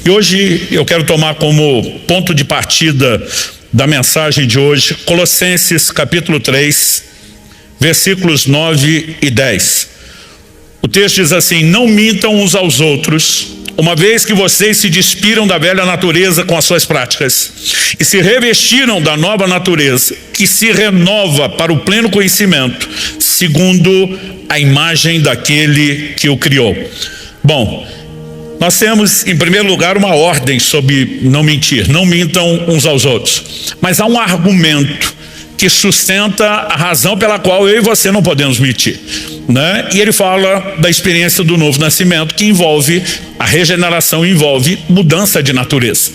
E hoje eu quero tomar como ponto de partida da mensagem de hoje, Colossenses capítulo 3, versículos 9 e 10. O texto diz assim: não mintam uns aos outros, uma vez que vocês se despiram da velha natureza com as suas práticas e se revestiram da nova natureza, que se renova para o pleno conhecimento, segundo a imagem daquele que o criou. Bom, nós temos, em primeiro lugar, uma ordem sobre não mentir. Não mintam uns aos outros. Mas há um argumento que sustenta a razão pela qual eu e você não podemos mentir, né? E ele fala da experiência do novo nascimento, que envolve a regeneração, envolve mudança de natureza.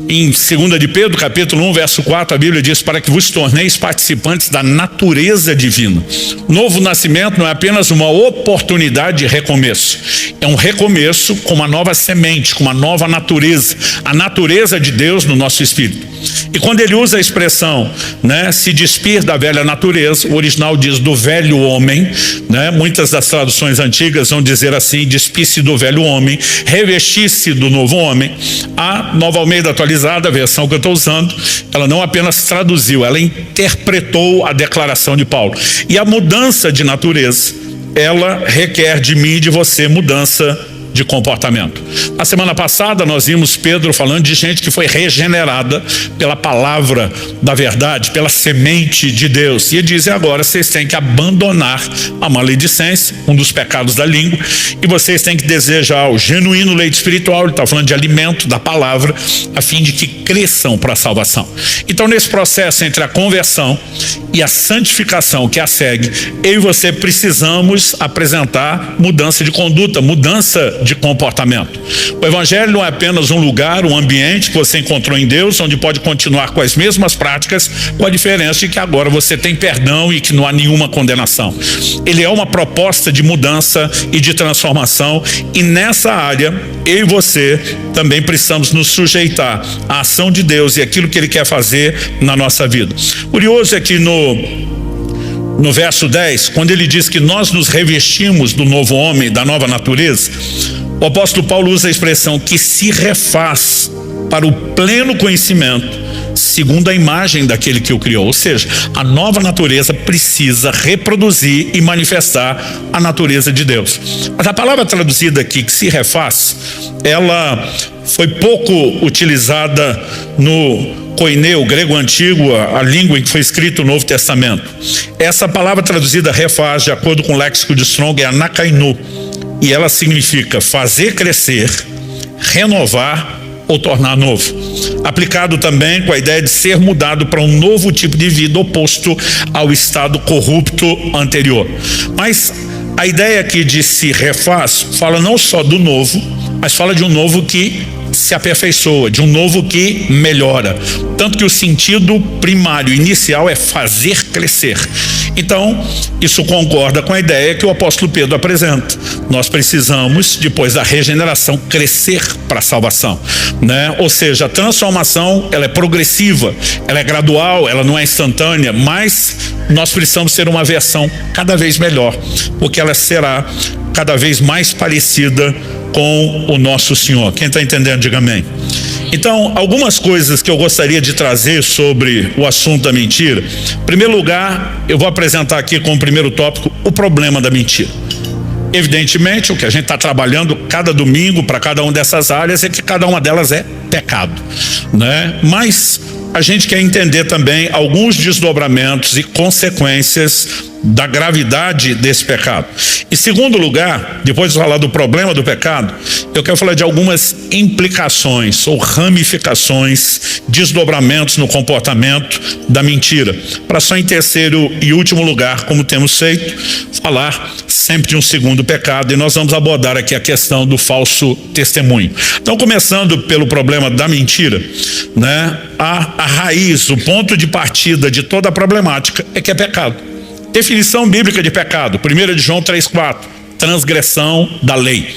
Em 2 de Pedro, capítulo 1, verso 4, a Bíblia diz: para que vos torneis participantes da natureza divina. Novo nascimento não é apenas uma oportunidade de recomeço, é um recomeço com uma nova semente, com uma nova natureza, a natureza de Deus no nosso espírito. E quando ele usa a expressão, né, se despir da velha natureza, o original diz do velho homem, né? Muitas das traduções antigas vão dizer assim: despir-se do velho homem, revestir-se do novo homem. A Nova Almeida Atualizada, a versão que eu estou usando, ela não apenas traduziu, ela interpretou a declaração de Paulo. E a mudança de natureza, ela requer de mim e de você mudança de comportamento. Na semana passada nós vimos Pedro falando de gente que foi regenerada pela palavra da verdade, pela semente de Deus. E ele diz: agora vocês têm que abandonar a maledicência, um dos pecados da língua, e vocês têm que desejar o genuíno leite espiritual. Ele está falando de alimento da palavra, a fim de que cresçam para a salvação. Então, nesse processo entre a conversão e a santificação que a segue, eu e você precisamos apresentar mudança de conduta, mudança de comportamento. O Evangelho não é apenas um lugar, um ambiente que você encontrou em Deus, onde pode continuar com as mesmas práticas, com a diferença de que agora você tem perdão e que não há nenhuma condenação. Ele é uma proposta de mudança e de transformação, e nessa área, eu e você também precisamos nos sujeitar à ação de Deus e aquilo que Ele quer fazer na nossa vida. Curioso é que no verso 10, quando ele diz que nós nos revestimos do novo homem, da nova natureza, o apóstolo Paulo usa a expressão que se refaz para o pleno conhecimento, segundo a imagem daquele que o criou. Ou seja, a nova natureza precisa reproduzir e manifestar a natureza de Deus. Mas a palavra traduzida aqui, que se refaz, ela foi pouco utilizada no koineu, grego antigo, a língua em que foi escrito o Novo Testamento. Essa palavra traduzida refaz, de acordo com o léxico de Strong, é anakainu, e ela significa fazer crescer, renovar ou tornar novo. Aplicado também com a ideia de ser mudado para um novo tipo de vida oposto ao estado corrupto anterior. Mas a ideia aqui de se refaz fala não só do novo, mas fala de um novo que se aperfeiçoa, de um novo que melhora. Tanto que o sentido primário, inicial, é fazer crescer. Então, isso concorda com a ideia que o apóstolo Pedro apresenta. Nós precisamos, depois da regeneração, crescer para a salvação, né? Ou seja, a transformação, ela é progressiva, ela é gradual, ela não é instantânea, mas nós precisamos ser uma versão cada vez melhor, porque ela será cada vez mais parecida com o nosso Senhor. Quem está entendendo, diga amém. Então, algumas coisas que eu gostaria de trazer sobre o assunto da mentira. Em primeiro lugar, eu vou apresentar aqui como primeiro tópico o problema da mentira. Evidentemente, o que a gente está trabalhando cada domingo para cada uma dessas áreas é que cada uma delas é pecado, né? Mas a gente quer entender também alguns desdobramentos e consequências da gravidade desse pecado. Em segundo lugar, depois de falar do problema do pecado, eu quero falar de algumas implicações ou ramificações, desdobramentos no comportamento da mentira. Para só em terceiro e último lugar, como temos feito, falar sempre de um segundo pecado, e nós vamos abordar aqui a questão do falso testemunho. Então, começando pelo problema da mentira, né? A raiz, o ponto de partida de toda a problemática é que é pecado. Definição bíblica de pecado, 1 de João 3,4, transgressão da lei,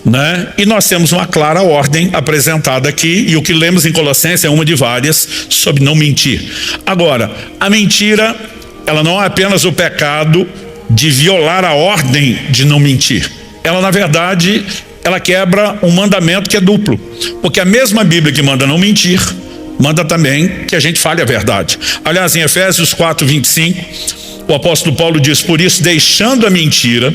né? E nós temos uma clara ordem apresentada aqui, e o que lemos em Colossenses é uma de várias, sobre não mentir. Agora, a mentira, ela não é apenas o pecado de violar a ordem de não mentir. Ela, na verdade, ela quebra um mandamento que é duplo. Porque a mesma Bíblia que manda não mentir, manda também que a gente fale a verdade. Aliás, em Efésios 4:25, o apóstolo Paulo diz: por isso, deixando a mentira,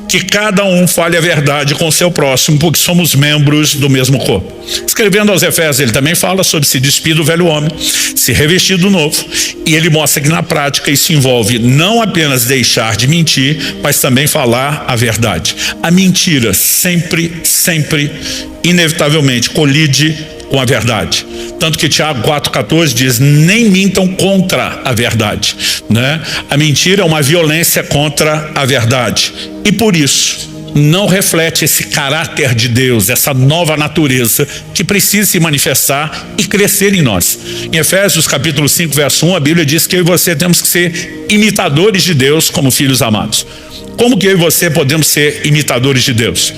que cada um fale a verdade com o seu próximo, porque somos membros do mesmo corpo. Escrevendo aos Efésios, ele também fala sobre se despir do velho homem, se revestir do novo, e ele mostra que na prática isso envolve não apenas deixar de mentir, mas também falar a verdade. A mentira sempre, inevitavelmente colide com a verdade. Tanto que Tiago 4,14 diz: nem mintam contra a verdade, né? A mentira é uma violência contra a verdade. E por isso, não reflete esse caráter de Deus, essa nova natureza que precisa se manifestar e crescer em nós. Em Efésios capítulo 5, verso 1, a Bíblia diz que eu e você temos que ser imitadores de Deus como filhos amados. Como que eu e você podemos ser imitadores de Deus?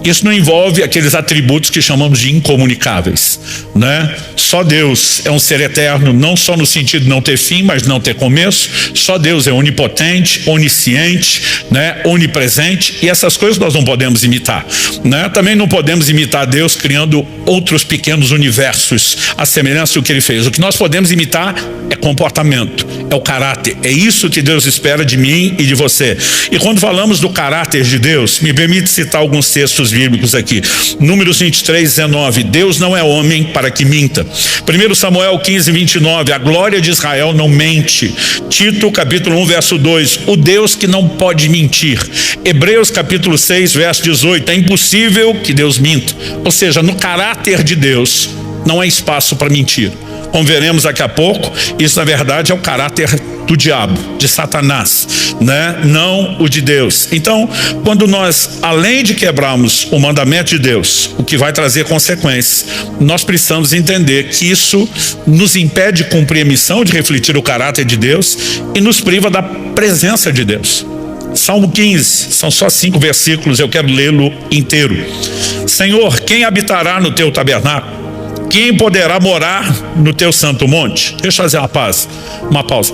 Isso não envolve aqueles atributos que chamamos de incomunicáveis, né? Só Deus é um ser eterno, não só no sentido de não ter fim, mas não ter começo. Só Deus é onipotente, onisciente, né? Onipresente, e essas coisas nós não podemos imitar, né? Também não podemos imitar Deus criando outros pequenos universos à semelhança do que Ele fez. O que nós podemos imitar é comportamento, é o caráter. É isso que Deus espera de mim e de você. E quando falamos do caráter de Deus, me permite citar alguns textos bíblicos aqui. Números 23:19, Deus não é homem para que minta. 1 Samuel 15:29, a glória de Israel não mente. Tito capítulo 1, verso 2, o Deus que não pode mentir. Hebreus capítulo 6, verso 18, é impossível que Deus minta. Ou seja, no caráter de Deus não há espaço para mentir. Como veremos daqui a pouco, isso na verdade é o caráter do diabo, de Satanás, né? Não o de Deus. Então, quando nós, além de quebrarmos o mandamento de Deus, o que vai trazer consequências, nós precisamos entender que isso nos impede de cumprir a missão de refletir o caráter de Deus e nos priva da presença de Deus. Salmo 15, são só 5 versículos, eu quero lê-lo inteiro. Senhor, quem habitará no teu tabernáculo? Quem poderá morar no teu santo monte? Deixa eu fazer uma pausa.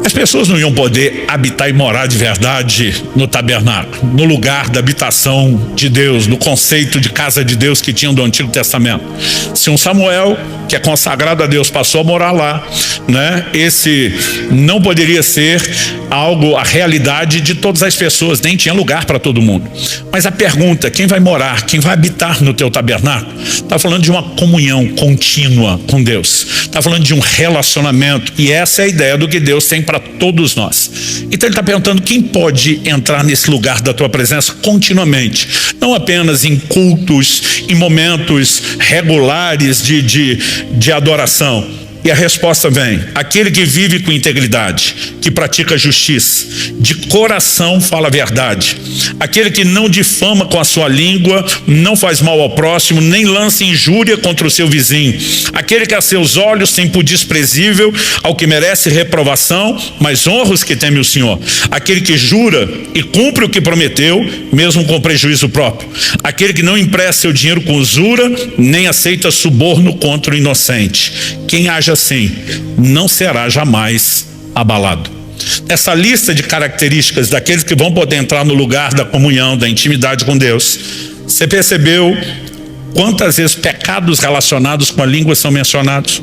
As pessoas não iam poder habitar e morar de verdade no tabernáculo, no lugar da habitação de Deus, no conceito de casa de Deus que tinham do Antigo Testamento. Se um Samuel, que é consagrado a Deus, passou a morar lá, né? Esse não poderia ser a realidade de todas as pessoas, nem tinha lugar para todo mundo. Mas a pergunta, quem vai morar, quem vai habitar no teu tabernáculo? Está falando de uma comunhão contínua com Deus. Está falando de um relacionamento, e essa é a ideia do que Deus tem para todos nós. Então ele está perguntando quem pode entrar nesse lugar da tua presença continuamente, não apenas em cultos, em momentos regulares de adoração. E a resposta vem: aquele que vive com integridade, que pratica justiça, de coração fala a verdade, aquele que não difama com a sua língua, não faz mal ao próximo, nem lança injúria contra o seu vizinho, aquele que a seus olhos tem por desprezível ao que merece reprovação, mas honra os que temem o Senhor, aquele que jura e cumpre o que prometeu, mesmo com prejuízo próprio, aquele que não empresta seu dinheiro com usura, nem aceita suborno contra o inocente. Quem age assim não será jamais abalado. Essa lista de características daqueles que vão poder entrar no lugar da comunhão, da intimidade com Deus, você percebeu quantas vezes pecados relacionados com a língua são mencionados?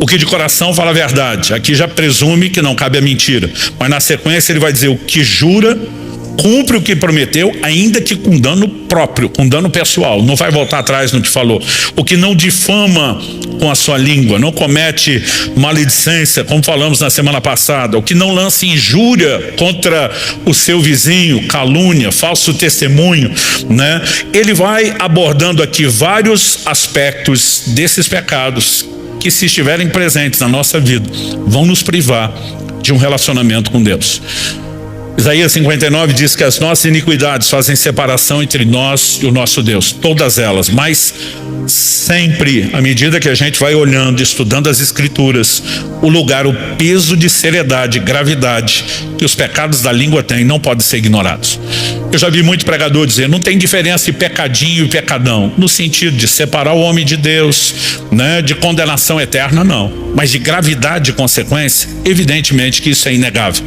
O que de coração fala a verdade, aqui já presume que não cabe a mentira, mas na sequência ele vai dizer: o que jura, cumpre o que prometeu, ainda que com dano próprio, com dano pessoal, não vai voltar atrás no que falou. O que não difama com a sua língua, não comete maledicência, como falamos na semana passada. O que não lança injúria contra o seu vizinho, calúnia, falso testemunho, né? Ele vai abordando aqui vários aspectos desses pecados que, se estiverem presentes na nossa vida, vão nos privar de um relacionamento com Deus. Isaías 59 diz que as nossas iniquidades fazem separação entre nós e o nosso Deus, todas elas, mas sempre, à medida que a gente vai olhando, estudando as Escrituras, o lugar, o peso de seriedade, gravidade que os pecados da língua têm, não podem ser ignorados. Eu já vi muito pregador dizer: não tem diferença de pecadinho e pecadão, no sentido de separar o homem de Deus, né, de condenação eterna, não, mas de gravidade de consequência, evidentemente que isso é inegável.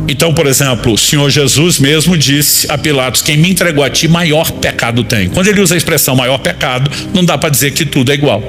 Então, por exemplo, o Senhor Jesus mesmo disse a Pilatos: quem me entregou a ti, maior pecado tem. Quando ele usa a expressão maior pecado, não dá para dizer que tudo é igual.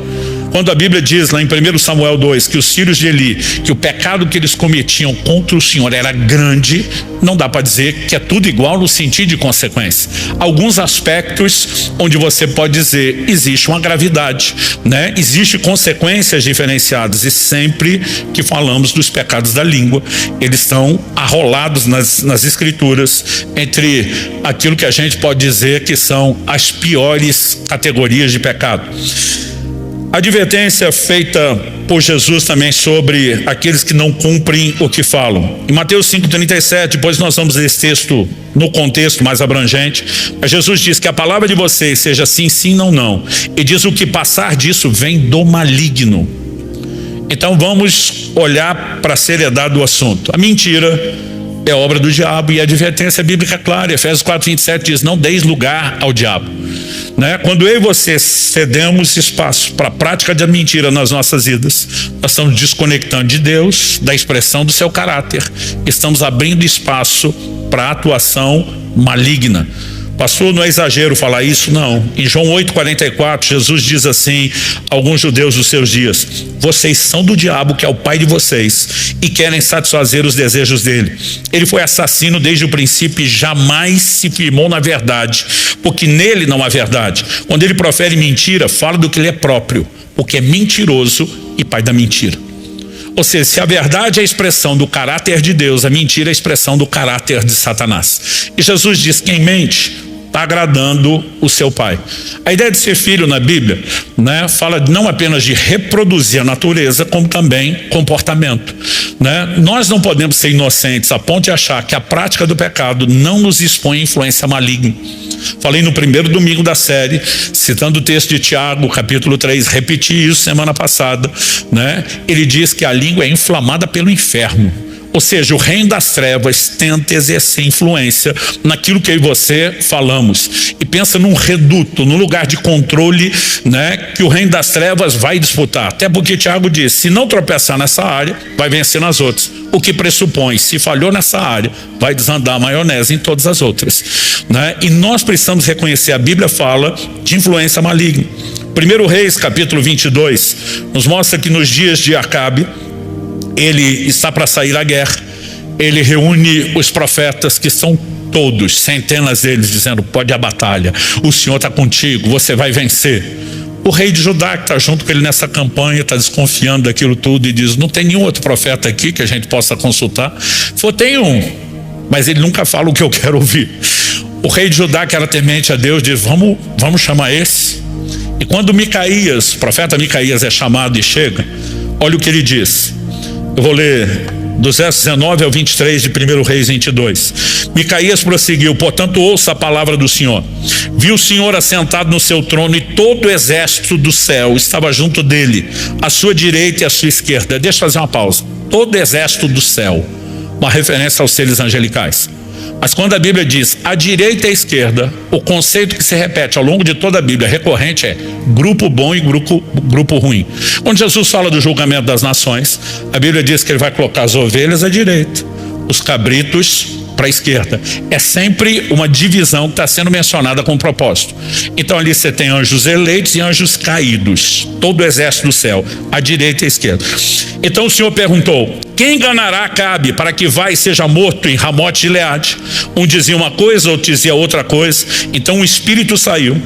Quando a Bíblia diz lá em 1 Samuel 2 que os filhos de Eli, que o pecado que eles cometiam contra o Senhor era grande, não dá para dizer que é tudo igual no sentido de consequência. Alguns aspectos onde você pode dizer existe uma gravidade, né? Existe consequências diferenciadas, e sempre que falamos dos pecados da língua, eles estão arrolados nas escrituras entre aquilo que a gente pode dizer que são as piores categorias de pecado. Advertência feita por Jesus também sobre aqueles que não cumprem o que falam. Em Mateus 5,37, depois nós vamos ler esse texto no contexto mais abrangente, mas Jesus diz que a palavra de vocês seja sim, sim, não, não. E diz: o que passar disso vem do maligno. Então vamos olhar para a seriedade do assunto. A mentira é obra do diabo, e a advertência bíblica é clara. Efésios 4,27 diz: não deis lugar ao diabo. Né? Quando eu e você cedemos espaço para a prática da mentira nas nossas vidas, nós estamos desconectando de Deus, da expressão do seu caráter. Estamos abrindo espaço para a atuação maligna. Pastor, não é exagero falar isso? Não. Em João 8,44, Jesus diz assim a alguns judeus dos seus dias: vocês são do diabo, que é o pai de vocês, e querem satisfazer os desejos dele. Ele foi assassino desde o princípio e jamais se firmou na verdade, porque nele não há verdade. Quando ele profere mentira, fala do que ele é próprio, porque é mentiroso e pai da mentira. Ou seja, se a verdade é a expressão do caráter de Deus, a mentira é a expressão do caráter de Satanás. E Jesus diz: quem mente está agradando o seu pai. A ideia de ser filho na Bíblia, né, fala não apenas de reproduzir a natureza, como também comportamento, né? Nós não podemos ser inocentes a ponto de achar que a prática do pecado não nos expõe a influência maligna. Falei no primeiro domingo da série, citando o texto de Tiago, capítulo 3, repeti isso semana passada, né? Ele diz que a língua é inflamada pelo inferno. Ou seja, o reino das trevas tenta exercer influência naquilo que eu e você falamos. E pensa num reduto, num lugar de controle, né, que o reino das trevas vai disputar. Até porque Tiago diz: se não tropeçar nessa área, vai vencer nas outras. O que pressupõe, se falhou nessa área, vai desandar a maionese em todas as outras, né? E nós precisamos reconhecer, a Bíblia fala de influência maligna. 1 Reis, capítulo 22, nos mostra que nos dias de Acabe, ele está para sair à guerra. Ele reúne os profetas, que são todos, centenas deles, dizendo: pode ir à batalha, o Senhor está contigo, você vai vencer. O rei de Judá, que está junto com ele nessa campanha, está desconfiando daquilo tudo e diz: não tem nenhum outro profeta aqui que a gente possa consultar? Tem um, mas ele nunca fala o que eu quero ouvir. O rei de Judá, que era temente a Deus, diz: vamos chamar esse. E quando Micaías, o profeta Micaías, é chamado e chega, olha o que ele diz. Eu vou ler dos versos 19 ao 23 de 1 Reis 22. Micaías prosseguiu: portanto, ouça a palavra do Senhor. Viu o Senhor assentado no seu trono, e todo o exército do céu estava junto dele, à sua direita e à sua esquerda. Deixa eu fazer uma pausa. Todo o exército do céu, uma referência aos seres angelicais. Mas quando a Bíblia diz à direita e à esquerda, o conceito que se repete ao longo de toda a Bíblia, recorrente, é grupo bom e grupo ruim. Quando Jesus fala do julgamento das nações, a Bíblia diz que ele vai colocar as ovelhas à direita, os cabritos para a esquerda. É sempre uma divisão que está sendo mencionada com propósito. Então ali você tem anjos eleitos e anjos caídos, todo o exército do céu, à direita e à esquerda. Então o Senhor perguntou: quem enganará Acabe para que vá e seja morto em Ramote de Gileade? Um dizia uma coisa, outro dizia outra coisa. Então o espírito saiu,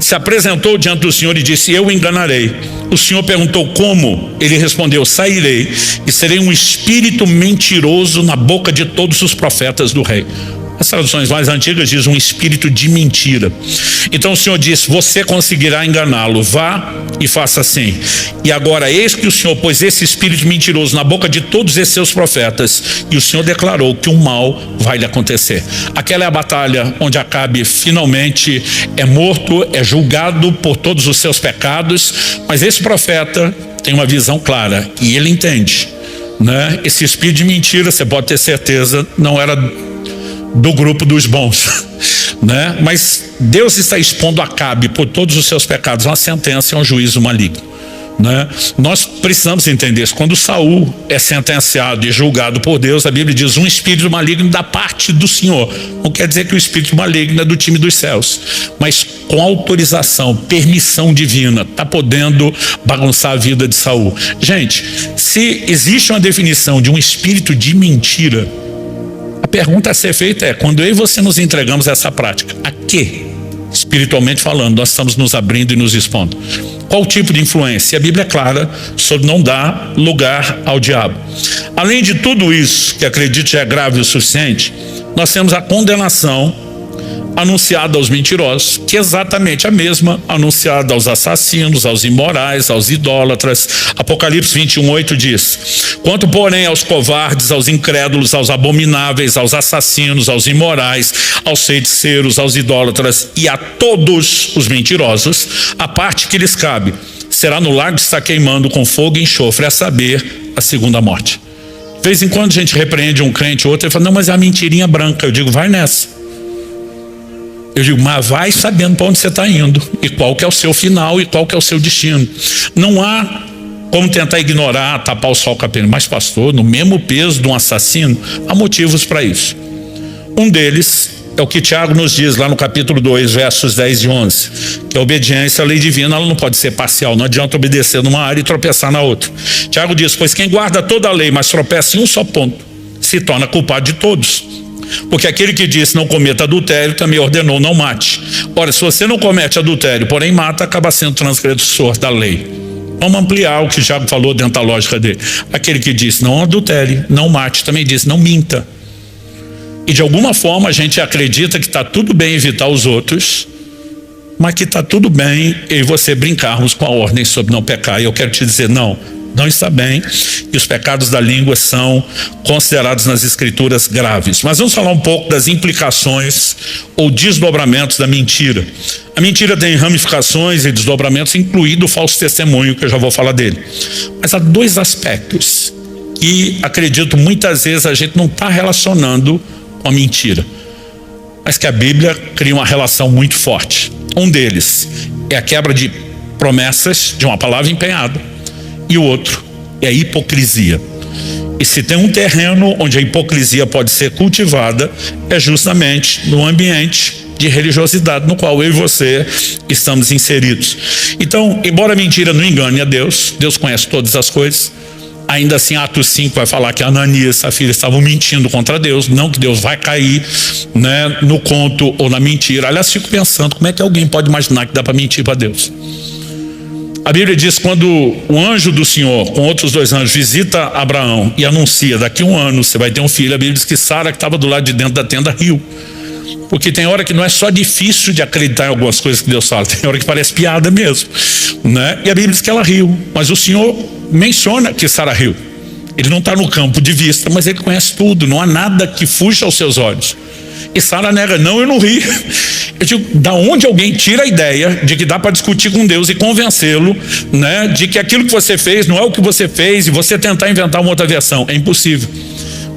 se apresentou diante do Senhor e disse: eu o enganarei. O Senhor perguntou: como? Ele respondeu: sairei e serei um espírito mentiroso na boca de todos os profetas do rei. As traduções mais antigas dizem um espírito de mentira. Então o Senhor disse: você conseguirá enganá-lo, vá e faça assim. E agora eis que o Senhor pôs esse espírito mentiroso na boca de todos esses seus profetas, e o Senhor declarou que o mal vai lhe acontecer. Aquela é a batalha onde Acabe finalmente é morto, é julgado por todos os seus pecados. Mas esse profeta tem uma visão clara e ele entende, né? Esse espírito de mentira, você pode ter certeza, não era do grupo dos bons, né? Mas Deus está expondo Acabe por todos os seus pecados, uma sentença, um juízo maligno. né? Nós precisamos entender isso. Quando Saul é sentenciado e julgado por Deus, a Bíblia diz: um espírito maligno da parte do Senhor. Não quer dizer que o espírito maligno é do time dos céus, mas com autorização, permissão divina, está podendo bagunçar a vida de Saul. Gente, se existe uma definição de um espírito de mentira, a pergunta a ser feita é: quando eu e você nos entregamos a essa prática, a quê? Espiritualmente falando, nós estamos nos abrindo e nos expondo. Qual tipo de influência? A Bíblia é clara sobre não dar lugar ao diabo. Além de tudo isso, que acredito já é grave o suficiente, nós temos a condenação anunciada aos mentirosos, que é exatamente a mesma anunciada aos assassinos, aos imorais, aos idólatras. Apocalipse 21:8 diz: quanto porém aos covardes, aos incrédulos, aos abomináveis, aos assassinos, aos imorais, aos feiticeiros, aos idólatras e a todos os mentirosos, a parte que lhes cabe será no lago que está queimando com fogo e enxofre, a saber, a segunda morte. De vez em quando a gente repreende um crente ou outro e fala: não, mas é a mentirinha branca. Eu digo: vai nessa. Eu digo: mas vai sabendo para onde você está indo e qual que é o seu final e qual que é o seu destino. Não há como tentar ignorar, tapar o sol com a pena. Mas pastor, no mesmo peso de um assassino, há motivos para isso. Um deles é o que Tiago nos diz lá no capítulo 2, versos 10 e 11, que a obediência à lei divina, ela não pode ser parcial. Não adianta obedecer numa área e tropeçar na outra. Tiago diz: pois quem guarda toda a lei, mas tropeça em um só ponto, se torna culpado de todos. Porque aquele que disse não cometa adultério também ordenou não mate. Ora, se você não comete adultério, porém mata, acaba sendo transgressor da lei. Vamos ampliar o que Tiago falou dentro da lógica dele. Aquele que disse não adultere, não mate, também disse não minta. E de alguma forma a gente acredita que está tudo bem evitar os outros, mas que está tudo bem eu e você brincarmos com a ordem sobre não pecar. E eu quero te dizer: não está bem, e os pecados da língua são considerados nas escrituras graves. Mas vamos falar um pouco das implicações ou desdobramentos da mentira. A mentira tem ramificações e desdobramentos, incluído o falso testemunho, que eu já vou falar dele. Mas há dois aspectos que acredito muitas vezes a gente não está relacionando com a mentira, mas que a Bíblia cria uma relação muito forte. Um deles é a quebra de promessas de uma palavra empenhada, e o outro é a hipocrisia. E se tem um terreno onde a hipocrisia pode ser cultivada, é justamente no ambiente de religiosidade no qual eu e você estamos inseridos. Então, embora a mentira não engane a Deus, Deus conhece todas as coisas. Ainda assim, Atos 5 vai falar que Ananias e Safira estavam mentindo contra Deus. Não que Deus vai cair, né, no conto ou na mentira. Aliás, fico pensando, como é que alguém pode imaginar que dá para mentir para Deus? A Bíblia diz: quando o anjo do Senhor, com outros dois anjos, visita Abraão e anuncia: daqui a 1 ano você vai ter um filho. A Bíblia diz que Sara, que estava do lado de dentro da tenda, riu. Porque tem hora que não é só difícil de acreditar em algumas coisas que Deus fala, tem hora que parece piada mesmo, né? E a Bíblia diz que ela riu, mas o Senhor menciona que Sara riu. Ele não está no campo de vista, mas ele conhece tudo, não há nada que fuja aos seus olhos. E Sara nega: não, eu não ri. Eu digo: da onde alguém tira a ideia de que dá para discutir com Deus e convencê-lo, né, de que aquilo que você fez não é o que você fez, e você tentar inventar uma outra versão? É impossível.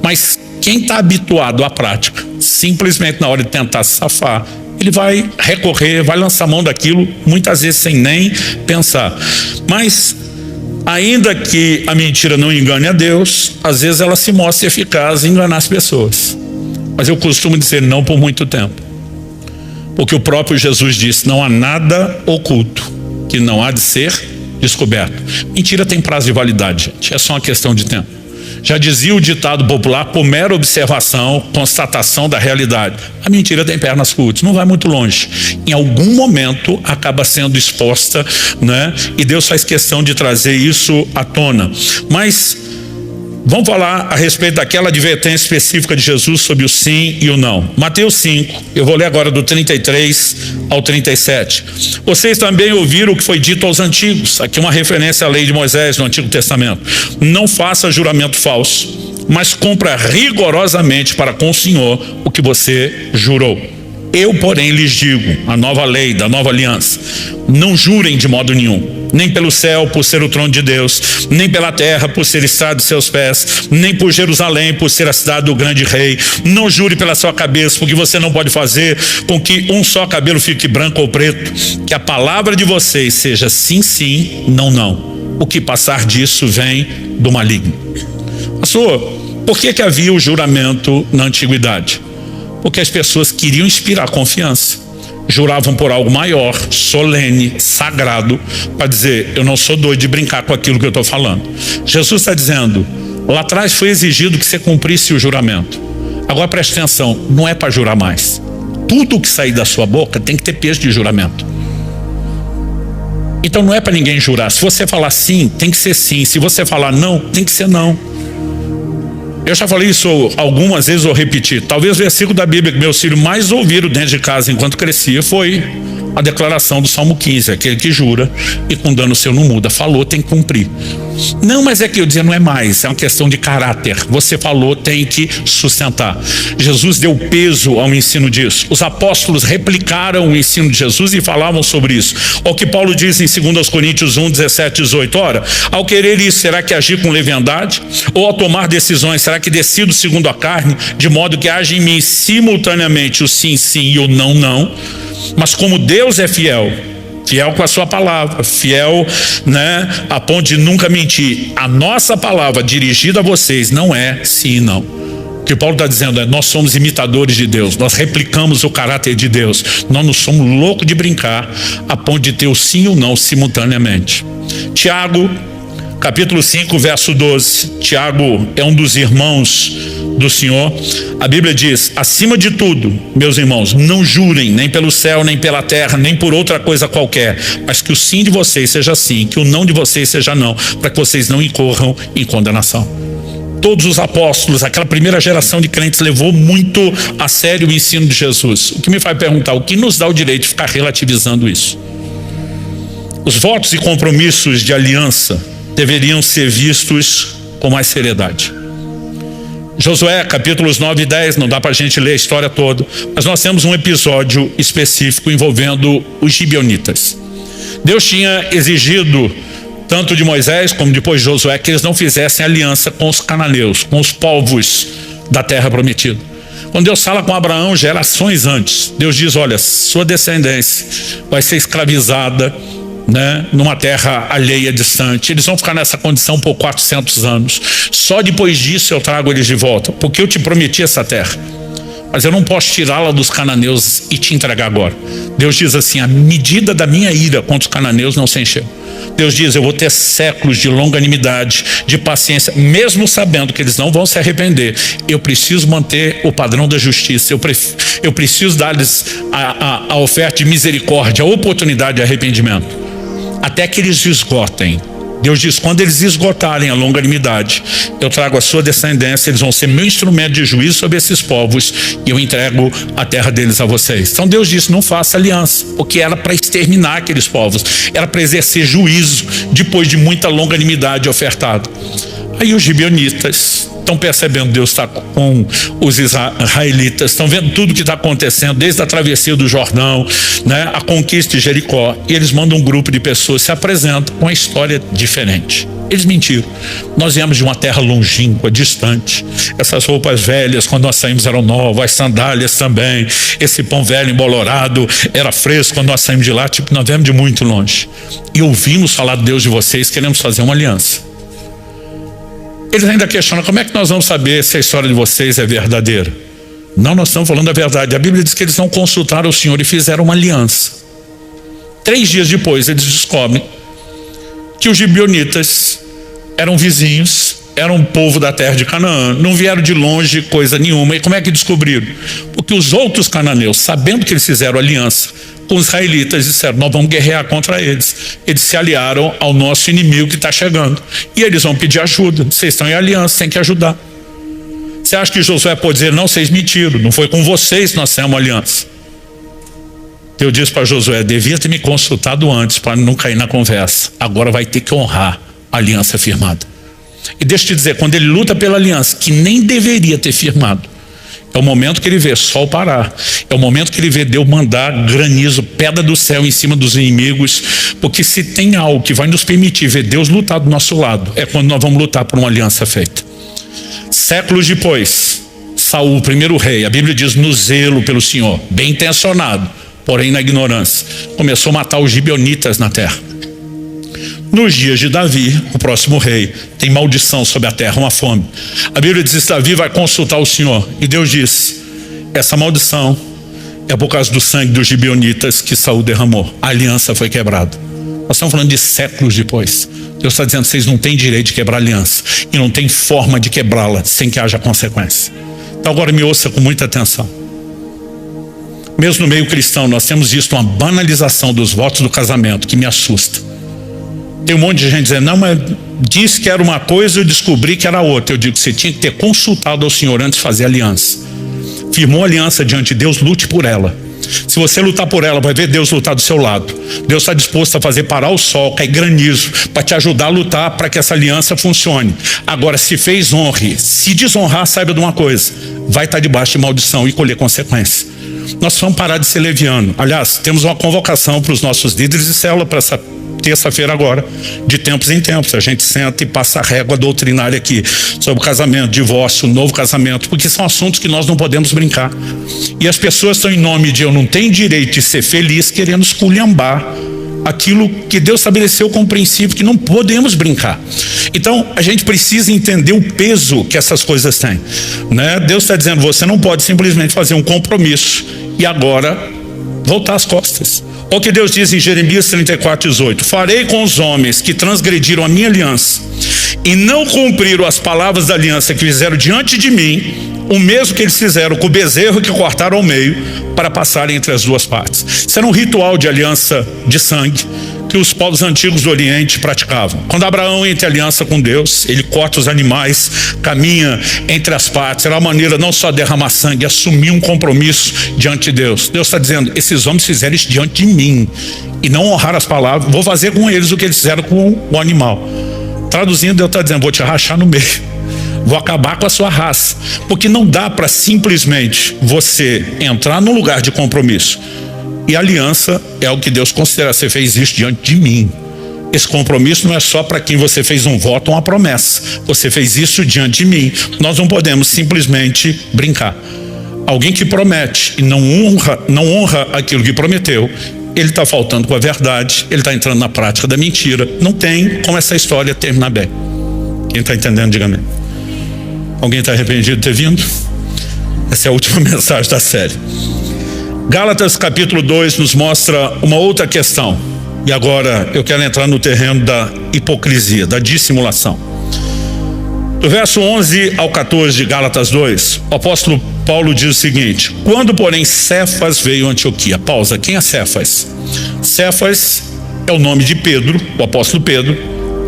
Mas quem está habituado à prática, simplesmente na hora de tentar se safar, ele vai recorrer, vai lançar mão daquilo, muitas vezes sem nem pensar. Mas ainda que a mentira não engane a Deus, às vezes ela se mostra eficaz em enganar as pessoas. Mas eu costumo dizer não por muito tempo, porque o próprio Jesus disse: não há nada oculto que não há de ser descoberto. Mentira tem prazo de validade, gente, é só uma questão de tempo. Já dizia o ditado popular: por mera observação, constatação da realidade. A mentira tem pernas curtas, não vai muito longe. Em algum momento acaba sendo exposta, né? E Deus faz questão de trazer isso à tona. Mas vamos falar a respeito daquela advertência específica de Jesus sobre o sim e o não. Mateus 5, eu vou ler agora do 33 ao 37. Vocês também ouviram o que foi dito aos antigos. Aqui uma referência à lei de Moisés no Antigo Testamento: não faça juramento falso, mas cumpra rigorosamente para com o Senhor o que você jurou. Eu, porém, lhes digo, a nova lei da nova aliança: não jurem de modo nenhum, nem pelo céu, por ser o trono de Deus, nem pela terra, por ser estrado de seus pés, nem por Jerusalém, por ser a cidade do grande rei. Não jure pela sua cabeça, porque você não pode fazer com que um só cabelo fique branco ou preto. Que a palavra de vocês seja sim, sim, não, não. O que passar disso vem do maligno. Pastor, por que havia o juramento na antiguidade? Porque as pessoas queriam inspirar confiança. Juravam por algo maior, solene, sagrado, para dizer, eu não sou doido de brincar com aquilo que eu estou falando. Jesus está dizendo, lá atrás foi exigido que você cumprisse o juramento. Agora preste atenção, não é para jurar mais. Tudo que sair da sua boca tem que ter peso de juramento. Então não é para ninguém jurar. Se você falar sim, tem que ser sim. Se você falar não, tem que ser não. Eu já falei isso algumas vezes, vou repetir. Talvez o versículo da Bíblia que meus filhos mais ouviram dentro de casa enquanto crescia foi a declaração do Salmo 15. Aquele que jura e com dano seu não muda. Falou, tem que cumprir. Não, mas é que eu dizia, não é mais. É uma questão de caráter. Você falou, tem que sustentar. Jesus deu peso ao ensino disso. Os apóstolos replicaram o ensino de Jesus e falavam sobre isso. O que Paulo diz em 2 Coríntios 1, 17, 18. Ora, ao querer isso, será que agir com leviandade? Ou ao tomar decisões, será que decido segundo a carne? De modo que haja em mim simultaneamente o sim, sim e o não, não. Mas como Deus é fiel, fiel com a sua palavra, fiel, né, a ponto de nunca mentir, a nossa palavra dirigida a vocês não é sim e não. O que Paulo está dizendo é, nós somos imitadores de Deus, nós replicamos o caráter de Deus, nós não somos loucos de brincar a ponto de ter o sim e o não simultaneamente. Tiago, capítulo 5, verso 12. Tiago é um dos irmãos do Senhor. A Bíblia diz, acima de tudo, meus irmãos, não jurem nem pelo céu, nem pela terra, nem por outra coisa qualquer, mas que o sim de vocês seja sim, que o não de vocês seja não, para que vocês não incorram em condenação. Todos os apóstolos, aquela primeira geração de crentes levou muito a sério o ensino de Jesus. O que me faz perguntar, o que nos dá o direito de ficar relativizando isso? Os votos e compromissos de aliança deveriam ser vistos com mais seriedade. Josué, capítulos 9 e 10, não dá para a gente ler a história toda, mas nós temos um episódio específico envolvendo os gibeonitas. Deus tinha exigido, tanto de Moisés como depois de Josué, que eles não fizessem aliança com os cananeus, com os povos da terra prometida. Quando Deus fala com Abraão, gerações antes, Deus diz, olha, sua descendência vai ser escravizada, né, numa terra alheia, distante. Eles vão ficar nessa condição por 400 anos. Só depois disso eu trago eles de volta, porque eu te prometi essa terra, mas eu não posso tirá-la dos cananeus e te entregar agora. Deus diz assim, a medida da minha ira contra os cananeus não se encheu. Deus diz, eu vou ter séculos de longanimidade, de paciência, mesmo sabendo que eles não vão se arrepender. Eu preciso manter o padrão da justiça, eu preciso dar-lhes a oferta de misericórdia, a oportunidade de arrependimento, até que eles esgotem. Deus diz, quando eles esgotarem a longanimidade, eu trago a sua descendência, eles vão ser meu instrumento de juízo sobre esses povos e eu entrego a terra deles a vocês. Então Deus disse, não faça aliança, porque era para exterminar aqueles povos, era para exercer juízo depois de muita longanimidade ofertada. Aí os gibeonitas estão percebendo, Deus está com os israelitas, estão vendo tudo que está acontecendo, desde a travessia do Jordão, né, a conquista de Jericó, e eles mandam um grupo de pessoas, se apresentam com uma história diferente. Eles mentiram. Nós viemos de uma terra longínqua, distante. Essas roupas velhas, quando nós saímos, eram novas, as sandálias também. Esse pão velho embolorado era fresco quando nós saímos de lá. Tipo, nós viemos de muito longe. E ouvimos falar de Deus de vocês, queremos fazer uma aliança. Eles ainda questionam, como é que nós vamos saber se a história de vocês é verdadeira? Não, nós estamos falando a verdade. A Bíblia diz que eles não consultaram o Senhor e fizeram uma aliança. 3 dias depois, eles descobrem que os gibeonitas eram vizinhos, eram um povo da terra de Canaã, não vieram de longe coisa nenhuma. E como é que descobriram? Porque os outros cananeus, sabendo que eles fizeram aliança com os israelitas, disseram, nós vamos guerrear contra eles. Eles se aliaram ao nosso inimigo que está chegando. E eles vão pedir ajuda. Vocês estão em aliança, tem que ajudar. Você acha que Josué pode dizer, não, vocês mentiram, não foi com vocês que nós fizemos uma aliança? Deus disse para Josué, devia ter me consultado antes para não cair na conversa. Agora vai ter que honrar a aliança firmada. E deixa eu te dizer, quando ele luta pela aliança, que nem deveria ter firmado, É o momento que ele vê sol parar. É o momento que ele vê Deus mandar granizo, pedra do céu em cima dos inimigos. Porque se tem algo que vai nos permitir ver Deus lutar do nosso lado, é quando nós vamos lutar por uma aliança feita. Séculos depois, Saul, o primeiro rei, a Bíblia diz, no zelo pelo Senhor, bem intencionado, porém na ignorância, começou a matar os gibeonitas na terra. Nos dias de Davi, o próximo rei, tem maldição sobre a terra, uma fome. A Bíblia diz que Davi vai consultar o Senhor. E Deus diz, essa maldição é por causa do sangue dos gibeonitas que Saul derramou. A aliança foi quebrada. Nós estamos falando de séculos depois. Deus está dizendo, vocês não têm direito de quebrar a aliança. E não tem forma de quebrá-la sem que haja consequência. Então agora me ouça com muita atenção. Mesmo no meio cristão, nós temos visto uma banalização dos votos do casamento que me assusta. Tem um monte de gente dizendo, não, mas disse que era uma coisa e eu descobri que era outra. Eu digo que você tinha que ter consultado ao Senhor antes de fazer aliança. Firmou aliança diante de Deus, lute por ela. Se você lutar por ela, vai ver Deus lutar do seu lado. Deus está disposto a fazer parar o sol, cair granizo, para te ajudar a lutar para que essa aliança funcione. Agora, se fez, honre. Se desonrar, saiba de uma coisa, vai estar debaixo de maldição e colher consequência. Nós vamos parar de ser leviano. Aliás, temos uma convocação para os nossos líderes de célula para essa terça-feira agora, de tempos em tempos. A gente senta e passa a régua doutrinária aqui sobre casamento, divórcio, novo casamento, porque são assuntos que nós não podemos brincar. E as pessoas estão em nome de eu não tenho direito de ser feliz, querendo esculhambar aquilo que Deus estabeleceu como princípio, que não podemos brincar. Então, a gente precisa entender o peso que essas coisas têm, né? Deus está dizendo, você não pode simplesmente fazer um compromisso e agora voltar as costas. Olha o que Deus diz em Jeremias 34:18. Farei com os homens que transgrediram a minha aliança e não cumpriram as palavras da aliança que fizeram diante de mim, o mesmo que eles fizeram com o bezerro que cortaram ao meio, para passarem entre as duas partes. Isso era um ritual de aliança de sangue que os povos antigos do Oriente praticavam. Quando Abraão entra em aliança com Deus, ele corta os animais, caminha entre as partes. Era uma maneira não só de derramar sangue, assumir um compromisso diante de Deus. Deus está dizendo, esses homens fizeram isso diante de mim e não honraram as palavras, vou fazer com eles o que eles fizeram com o animal. Traduzindo, Deus está dizendo, vou te rachar no meio, vou acabar com a sua raça, porque não dá para simplesmente você entrar num lugar de compromisso. E aliança é o que Deus considera, você fez isso diante de mim. Esse compromisso não é só para quem você fez um voto ou uma promessa. Você fez isso diante de mim. Nós não podemos simplesmente brincar. Alguém que promete e não honra aquilo que prometeu, ele está faltando com a verdade, ele está entrando na prática da mentira. Não tem como essa história terminar bem. Quem está entendendo, diga amém. Alguém está arrependido de ter vindo? Essa é a última mensagem da série. Gálatas capítulo 2 nos mostra uma outra questão. E agora eu quero entrar no terreno da hipocrisia, da dissimulação. Do verso 11 ao 14 de Gálatas 2, o apóstolo Paulo diz o seguinte: quando, porém, Cefas veio a Antioquia. Pausa, quem é Cefas? Cefas é o nome de Pedro, o apóstolo Pedro,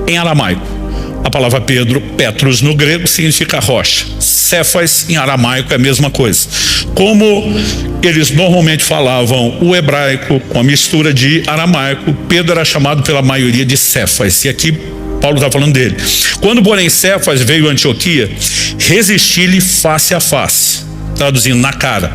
em aramaico. A palavra Pedro, Petros no grego, significa rocha. Cefas em aramaico é a mesma coisa. Como eles normalmente falavam o hebraico com a mistura de aramaico, Pedro era chamado pela maioria de Cefas. E aqui Paulo está falando dele. Quando, porém, Cefas veio a Antioquia, resisti-lhe face a face, traduzindo, na cara,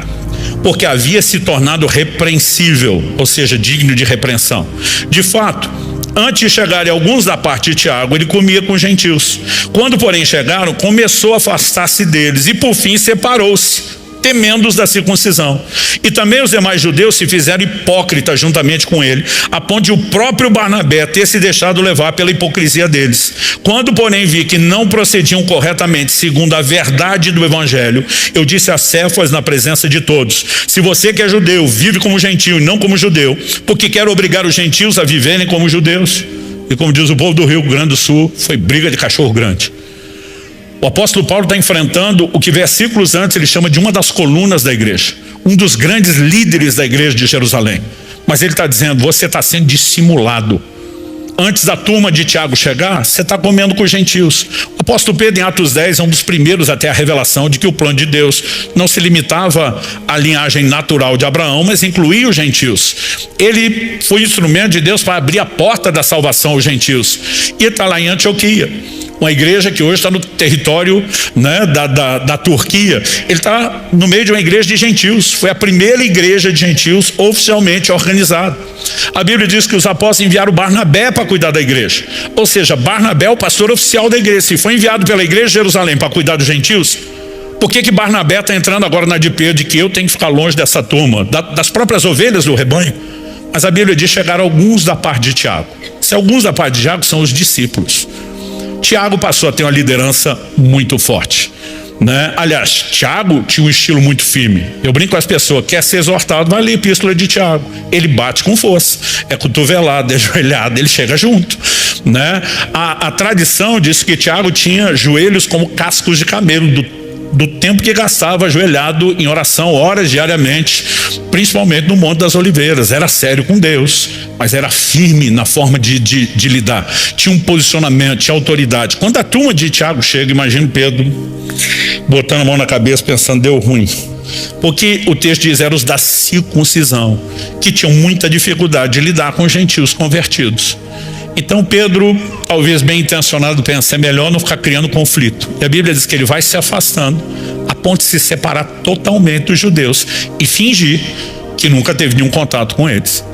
porque havia se tornado repreensível, ou seja, digno de repreensão. De fato, antes de chegarem alguns da parte de Tiago, ele comia com os gentios. Quando, porém, chegaram, começou a afastar-se deles e, por fim, separou-se, temendo-os da circuncisão. E também os demais judeus se fizeram hipócritas juntamente com ele, a ponto de o próprio Barnabé ter se deixado levar pela hipocrisia deles. Quando, porém, vi que não procediam corretamente segundo a verdade do evangelho, eu disse a Cefas na presença de todos: se você que é judeu vive como gentio e não como judeu, porque quer obrigar os gentios a viverem como judeus? E como diz o povo do Rio Grande do Sul, foi briga de cachorro grande. O apóstolo Paulo está enfrentando o que versículos antes ele chama de uma das colunas da igreja, um dos grandes líderes da igreja de Jerusalém. Mas ele está dizendo, você está sendo dissimulado. Antes da turma de Tiago chegar, você está comendo com os gentios. O apóstolo Pedro, em Atos 10, é um dos primeiros até a revelação de que o plano de Deus não se limitava à linhagem natural de Abraão, mas incluía os gentios. Ele foi instrumento de Deus para abrir a porta da salvação aos gentios. E está lá em Antioquia. Uma igreja que hoje está no território, né, da Turquia. Ele está no meio de uma igreja de gentios. Foi a primeira igreja de gentios oficialmente organizada. A Bíblia diz que os apóstolos enviaram Barnabé para cuidar da igreja. Ou seja, Barnabé é o pastor oficial da igreja. Se foi enviado pela igreja de Jerusalém para cuidar dos gentios, por que Barnabé está entrando agora na DP de que eu tenho que ficar longe dessa turma, das próprias ovelhas do rebanho? Mas a Bíblia diz que chegaram alguns da parte de Tiago. Se alguns da parte de Tiago são os discípulos. Tiago passou a ter uma liderança muito forte, né? Aliás, Tiago tinha um estilo muito firme. Eu brinco com as pessoas, quer ser exortado, vai ler a epístola de Tiago. Ele bate com força, é cotovelado, é ajoelhado, ele chega junto, né? A tradição diz que Tiago tinha joelhos como cascos de camelo, do tempo que gastava ajoelhado em oração horas diariamente, principalmente no Monte das Oliveiras. Era sério com Deus, mas era firme na forma de lidar. Tinha um posicionamento, tinha autoridade. Quando a turma de Tiago chega, imagina Pedro botando a mão na cabeça pensando, deu ruim. Porque o texto diz, eram os da circuncisão, que tinham muita dificuldade de lidar com os gentios convertidos. Então Pedro, talvez bem intencionado, pensa, é melhor não ficar criando conflito. E a Bíblia diz que ele vai se afastando a ponto de se separar totalmente dos judeus e fingir que nunca teve nenhum contato com eles.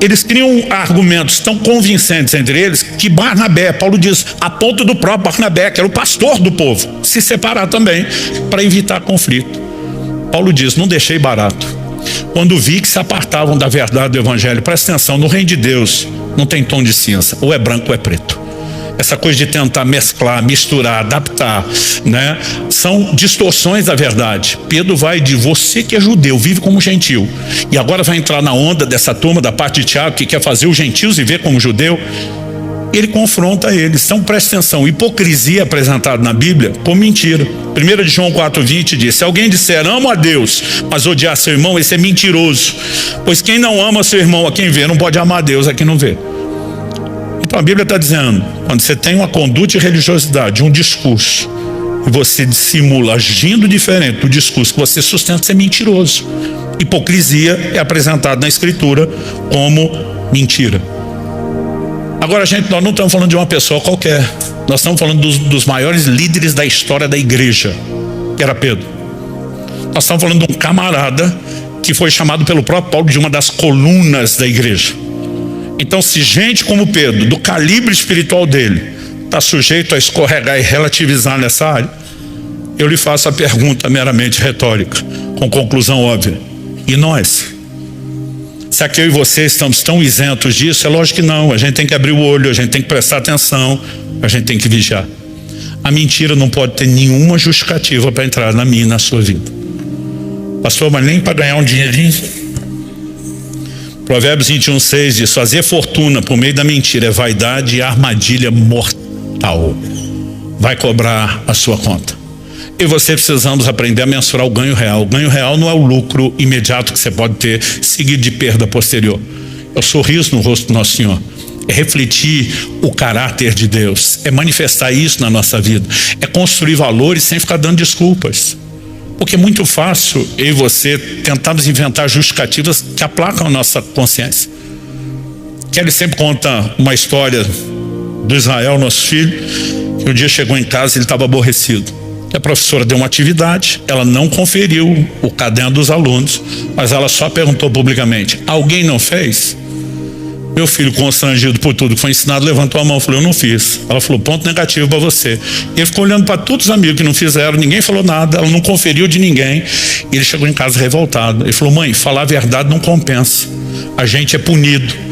Eles criam argumentos tão convincentes entre eles que Barnabé, Paulo diz, a ponto do próprio Barnabé, que era o pastor do povo, se separar também para evitar conflito. Paulo diz, não deixei barato. Quando vi que se apartavam da verdade do evangelho, presta atenção, no reino de Deus não tem tom de cinza, ou é branco ou é preto. Essa coisa de tentar mesclar, misturar, adaptar, né? São distorções da verdade. Pedro vai de você que é judeu, vive como gentil, e agora vai entrar na onda dessa turma da parte de Tiago que quer fazer os gentios viver como judeu. Ele confronta eles. Então presta atenção, hipocrisia apresentada na Bíblia como mentira. 1 João 4,20 diz, se alguém disser amo a Deus, mas odiar seu irmão, esse é mentiroso. Pois quem não ama seu irmão a quem vê, não pode amar a Deus a quem não vê. Então a Bíblia está dizendo, quando você tem uma conduta de religiosidade, um discurso, e você dissimula agindo diferente do discurso que você sustenta, você é mentiroso. Hipocrisia é apresentada na Escritura como mentira. Agora, gente, nós não estamos falando de uma pessoa qualquer. Nós estamos falando dos maiores líderes da história da igreja, que era Pedro. Nós estamos falando de um camarada que foi chamado pelo próprio Paulo de uma das colunas da igreja. Então, se gente como Pedro, do calibre espiritual dele, está sujeito a escorregar e relativizar nessa área, eu lhe faço a pergunta meramente retórica, com conclusão óbvia. E nós? Se aqui eu e você estamos tão isentos disso? É lógico que não. A gente tem que abrir o olho, a gente tem que prestar atenção, a gente tem que vigiar. A mentira não pode ter nenhuma justificativa para entrar na minha e na sua vida. Pastor, mas nem para ganhar um dinheirinho? Provérbios 21,6 diz, fazer fortuna por meio da mentira é vaidade e armadilha mortal. Vai cobrar a sua conta. Eu e você precisamos aprender a mensurar o ganho real. O ganho real não é o lucro imediato que você pode ter, seguido de perda posterior. É o sorriso no rosto do nosso Senhor. É refletir o caráter de Deus. É manifestar isso na nossa vida. É construir valores sem ficar dando desculpas. Porque é muito fácil eu e você tentarmos inventar justificativas que aplacam a nossa consciência. Kelly sempre conta uma história do Israel, nosso filho, que um dia chegou em casa e ele estava aborrecido. A professora deu uma atividade, ela não conferiu o caderno dos alunos, mas ela só perguntou publicamente, alguém não fez? Meu filho, constrangido por tudo que foi ensinado, levantou a mão e falou, eu não fiz. Ela falou, ponto negativo para você. Ele ficou olhando para todos os amigos que não fizeram, ninguém falou nada, ela não conferiu de ninguém. E ele chegou em casa revoltado. Ele falou, mãe, falar a verdade não compensa, a gente é punido.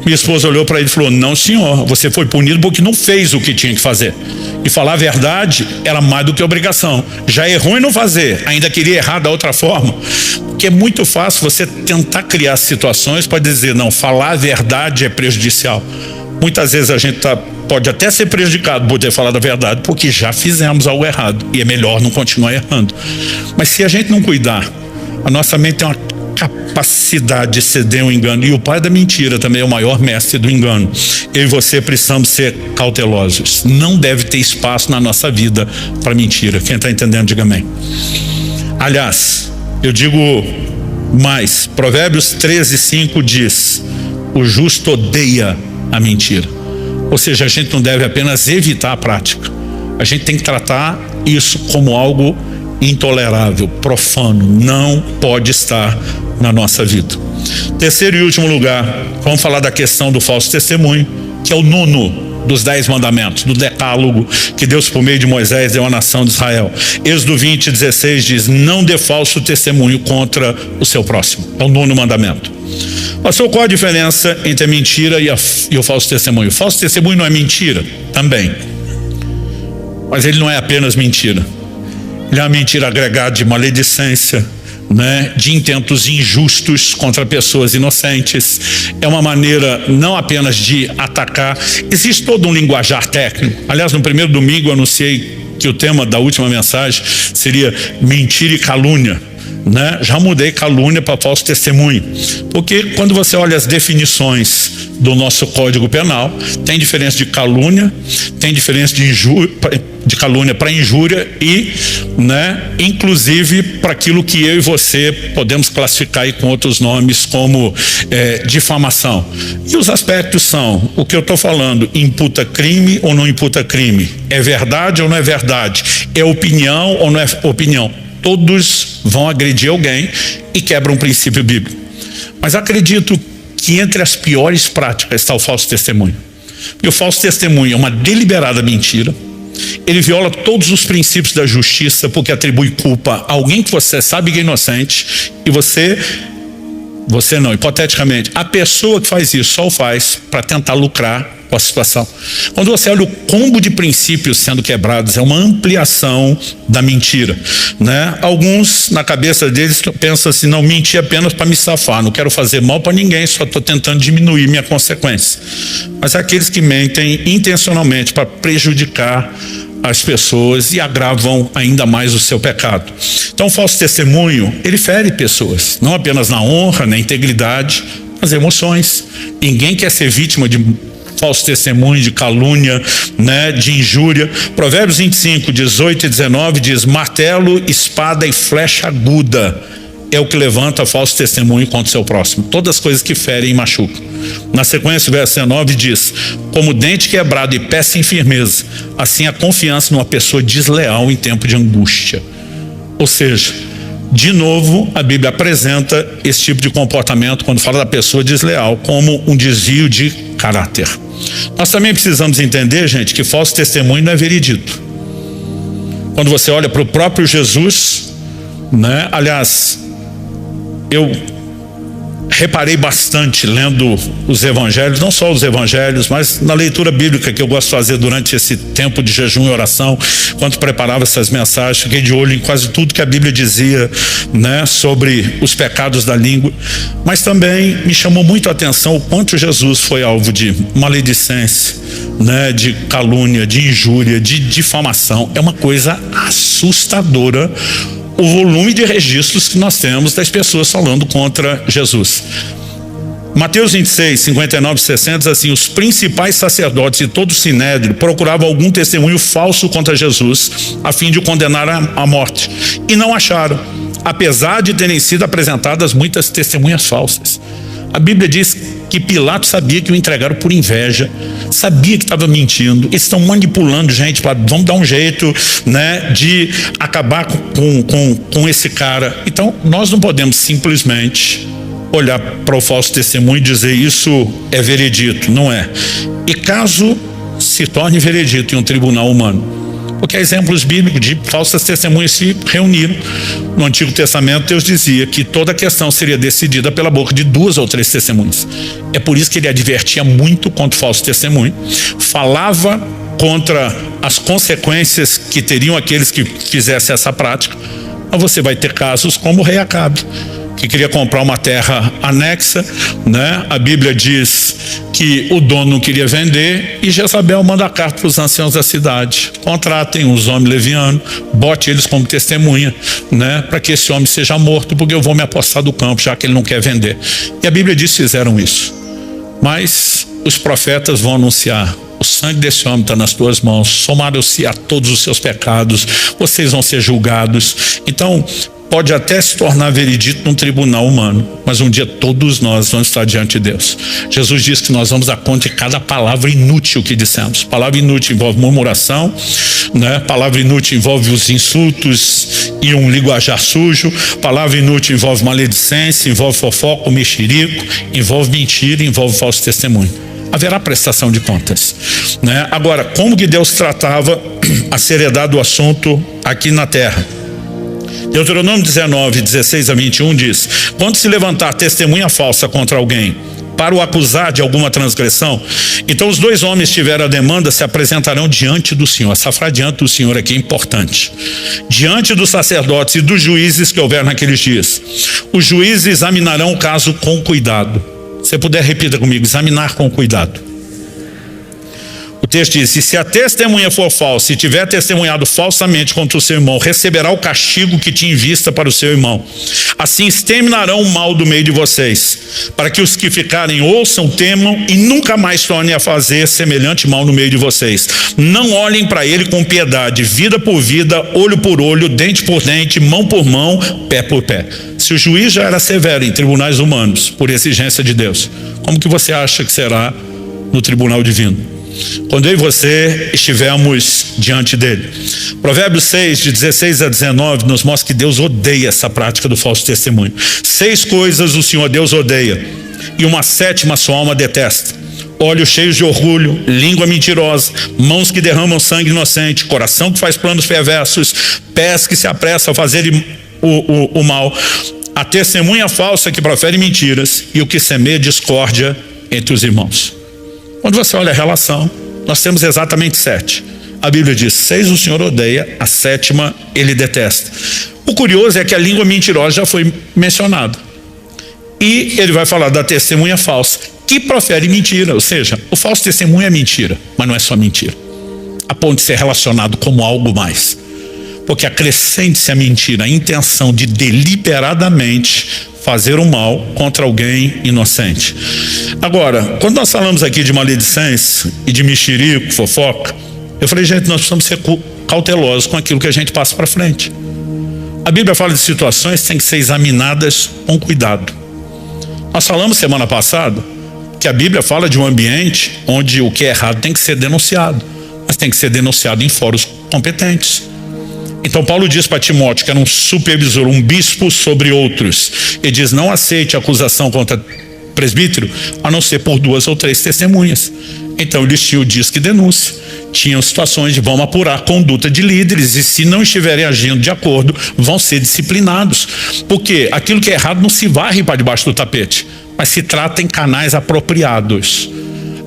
Minha esposa olhou para ele e falou, não senhor, você foi punido porque não fez o que tinha que fazer. E falar a verdade era mais do que obrigação. Já errou em não fazer, ainda queria errar da outra forma. Porque é muito fácil você tentar criar situações para dizer, não, falar a verdade é prejudicial. Muitas vezes a gente pode até ser prejudicado por ter falado a verdade, porque já fizemos algo errado. E é melhor não continuar errando. Mas se a gente não cuidar, a nossa mente tem uma capacidade de ceder um engano, e o pai da mentira também é o maior mestre do engano. Eu e você precisamos ser cautelosos. Não deve ter espaço na nossa vida para mentira. Quem está entendendo, diga amém. Aliás, eu digo mais, Provérbios 13:5 diz, o justo odeia a mentira, Ou seja, a gente não deve apenas evitar a prática. A gente tem que tratar isso como algo intolerável, profano. Não pode estar na nossa vida. Terceiro e último lugar, vamos falar da questão do falso testemunho, que é o nono dos 10 mandamentos, do decálogo que Deus, por meio de Moisés, deu à nação de Israel. Êxodo 20:16 diz: não dê falso testemunho contra o seu próximo. É o nono mandamento. Pastor, qual a diferença entre a mentira e o falso testemunho? O falso testemunho não é mentira? Também. Mas ele não é apenas mentira. Ele é uma mentira agregada de maledicência, né, de intentos injustos contra pessoas inocentes. É uma maneira não apenas de atacar. Existe todo um linguajar técnico. Aliás, no primeiro domingo eu anunciei que o tema da última mensagem seria mentira e calúnia, né? Já mudei calúnia para falso testemunho, porque quando você olha as definições do nosso Código Penal, tem diferença de calúnia, tem diferença de calúnia para injúria e, né, inclusive para aquilo que eu e você podemos classificar aí com outros nomes como difamação. E os aspectos são: o que eu estou falando imputa crime ou não imputa crime? É verdade ou não é verdade? É opinião ou não é opinião? Todos vão agredir alguém e quebram um princípio bíblico. Mas acredito que entre as piores práticas está o falso testemunho. E o falso testemunho é uma deliberada mentira. Ele viola todos os princípios da justiça, porque atribui culpa a alguém que você sabe que é inocente, e você não, hipoteticamente, a pessoa que faz isso só o faz para tentar lucrar com a situação. Quando você olha o combo de princípios sendo quebrados, é uma ampliação da mentira, né? Alguns, na cabeça deles, pensam assim: não, mentir apenas para me safar, não quero fazer mal para ninguém, só estou tentando diminuir minha consequência. Mas aqueles que mentem intencionalmente para prejudicar as pessoas e agravam ainda mais o seu pecado. Então o falso testemunho, ele fere pessoas, não apenas na honra, na integridade, nas emoções. Ninguém quer ser vítima de falso testemunho, de calúnia, né, de injúria. Provérbios 25, 18 e 19 diz: martelo, espada e flecha aguda é o que levanta falso testemunho contra o seu próximo. Todas as coisas que ferem e machucam. Na sequência, o verso 19 diz: como dente quebrado e pé sem firmeza, assim a confiança numa pessoa desleal em tempo de angústia. Ou seja, de novo, a Bíblia apresenta esse tipo de comportamento, quando fala da pessoa desleal, como um desvio de caráter. Nós também precisamos entender, gente, que falso testemunho não é veredito. Quando você olha para o próprio Jesus, né? Aliás, eu reparei bastante lendo os evangelhos, não só os evangelhos, mas na leitura bíblica que eu gosto de fazer durante esse tempo de jejum e oração. Quando preparava essas mensagens, fiquei de olho em quase tudo que a Bíblia dizia, né, sobre os pecados da língua. Mas também me chamou muito a atenção o quanto Jesus foi alvo de maledicência, né, de calúnia, de injúria, de difamação. É uma coisa assustadora o volume de registros que nós temos das pessoas falando contra Jesus. Mateus 26, 59 e 60 diz assim: os principais sacerdotes e todo o sinédrio procuravam algum testemunho falso contra Jesus, a fim de o condenar à morte, e não acharam, apesar de terem sido apresentadas muitas testemunhas falsas. A Bíblia diz que Pilatos sabia que o entregaram por inveja, sabia que estava mentindo. Eles estão manipulando gente para, vamos dar um jeito, né, de acabar com esse cara. Então nós não podemos simplesmente olhar para o falso testemunho e dizer isso é veredito. Não é. E caso se torne veredito em um tribunal humano, porque há exemplos bíblicos de falsas testemunhas se reuniram. No Antigo Testamento, Deus dizia que toda a questão seria decidida pela boca de 2 ou 3 testemunhas. É por isso que ele advertia muito contra o falso testemunho, falava contra as consequências que teriam aqueles que fizessem essa prática. Mas você vai ter casos como o rei Acabe, que queria comprar uma terra anexa, né? A Bíblia diz que o dono não queria vender, e Jezabel manda a carta para os anciãos da cidade: contratem os homens levianos, bote eles como testemunha, né, para que esse homem seja morto, porque eu vou me apossar do campo, já que ele não quer vender. E a Bíblia diz que fizeram isso. Mas os profetas vão anunciar: o sangue desse homem está nas tuas mãos, somaram-se a todos os seus pecados, vocês vão ser julgados. Então, pode até se tornar veredito num tribunal humano, mas um dia todos nós vamos estar diante de Deus. Jesus diz que nós vamos dar conta de cada palavra inútil que dissemos. Palavra inútil envolve murmuração, né? Palavra inútil envolve os insultos e um linguajar sujo. Palavra inútil envolve maledicência, envolve fofoca, mexerico, envolve mentira, envolve falso testemunho. Haverá prestação de contas, né? Agora, como que Deus tratava a seriedade do assunto aqui na terra? Deuteronômio 19, 16 a 21 diz: quando se levantar testemunha falsa contra alguém para o acusar de alguma transgressão, então os dois homens tiveram a demanda se apresentarão diante do Senhor. Essa frase diante do Senhor aqui é importante. Diante dos sacerdotes e dos juízes que houver naqueles dias. Os juízes examinarão o caso com cuidado. Se puder, repita comigo: examinar com cuidado. O texto diz: e se a testemunha for falsa e tiver testemunhado falsamente contra o seu irmão, receberá o castigo que tinha em vista para o seu irmão. Assim exterminarão o mal do meio de vocês, para que os que ficarem ouçam, temam e nunca mais tornem a fazer semelhante mal no meio de vocês. Não olhem para ele com piedade, vida por vida, olho por olho, dente por dente, mão por mão, pé por pé. Se o juiz já era severo em tribunais humanos, por exigência de Deus, como que você acha que será no tribunal divino? Quando eu e você estivermos diante dele. Provérbios 6, de 16 a 19, nos mostra que Deus odeia essa prática do falso testemunho. 6 coisas o Senhor Deus odeia, e uma 7ª sua alma detesta: olhos cheios de orgulho, língua mentirosa, mãos que derramam sangue inocente, coração que faz planos perversos, pés que se apressam a fazer o mal, a testemunha falsa que profere mentiras e o que semeia discórdia entre os irmãos. Quando você olha a relação, nós temos exatamente 7. A Bíblia diz: 6 o Senhor odeia, a 7ª ele detesta. O curioso é que a língua mentirosa já foi mencionada. E ele vai falar da testemunha falsa, que profere mentira. Ou seja, o falso testemunho é mentira, mas não é só mentira. A ponto de ser relacionado como algo mais. Porque acrescente-se a mentira, a intenção de deliberadamente fazer o mal contra alguém inocente. Agora, quando nós falamos aqui de maledicência e de mexerico, fofoca, eu falei, gente, nós precisamos ser cautelosos com aquilo que a gente passa para frente. A Bíblia fala de situações que têm que ser examinadas com cuidado. Nós falamos semana passada que a Bíblia fala de um ambiente onde o que é errado tem que ser denunciado, mas tem que ser denunciado em fóruns competentes. Então Paulo diz para Timóteo, que era um supervisor, um bispo sobre outros, ele diz: não aceite acusação contra presbítero, a não ser por 2 ou 3 testemunhas. Então eles tinham o disque denúncia, tinham situações de vamos apurar a conduta de líderes, e se não estiverem agindo de acordo, vão ser disciplinados, porque aquilo que é errado não se varre para debaixo do tapete, mas se trata em canais apropriados.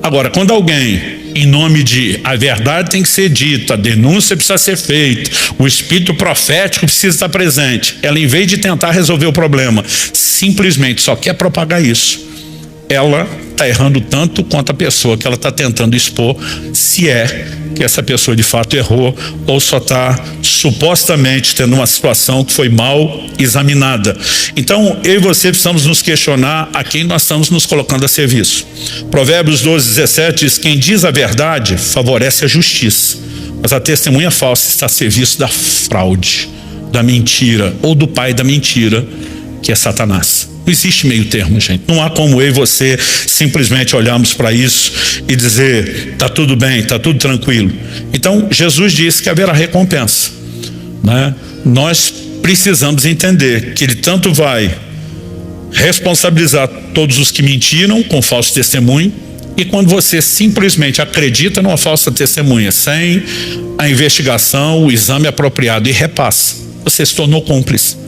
Agora, quando alguém, em nome de a verdade tem que ser dita, a denúncia precisa ser feita, o espírito profético precisa estar presente, ela, em vez de tentar resolver o problema, simplesmente só quer propagar isso, ela está errando tanto quanto a pessoa que ela está tentando expor, se é que essa pessoa de fato errou ou só está supostamente tendo uma situação que foi mal examinada. Então eu e você precisamos nos questionar a quem nós estamos nos colocando a serviço. Provérbios 12, 17 diz: quem diz a verdade favorece a justiça, mas a testemunha falsa está a serviço da fraude, da mentira ou do pai da mentira, que é Satanás. Não existe meio termo, gente. Não há como eu e você simplesmente olharmos para isso e dizer, está tudo bem, está tudo tranquilo. Então Jesus disse que haverá recompensa, né? Nós precisamos entender que ele tanto vai responsabilizar todos os que mentiram com falso testemunho, e quando você simplesmente acredita numa falsa testemunha sem a investigação, o exame apropriado e repassa, você se tornou cúmplice.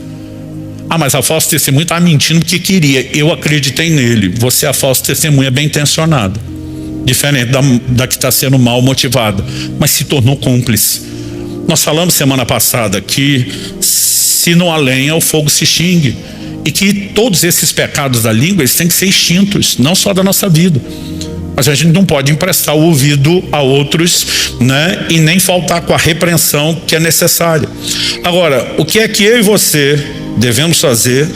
Ah, mas a falsa testemunha estava mentindo porque queria, eu acreditei nele. Você é a falsa testemunha bem intencionada, diferente da que está sendo mal motivada, mas se tornou cúmplice. Nós falamos semana passada que se não há lenha, o fogo se extingue, e que todos esses pecados da língua, eles têm que ser extintos, não só da nossa vida, mas a gente não pode emprestar o ouvido a outros, né? E nem faltar com a repreensão que é necessária. Agora, o que é que eu e você devemos fazer?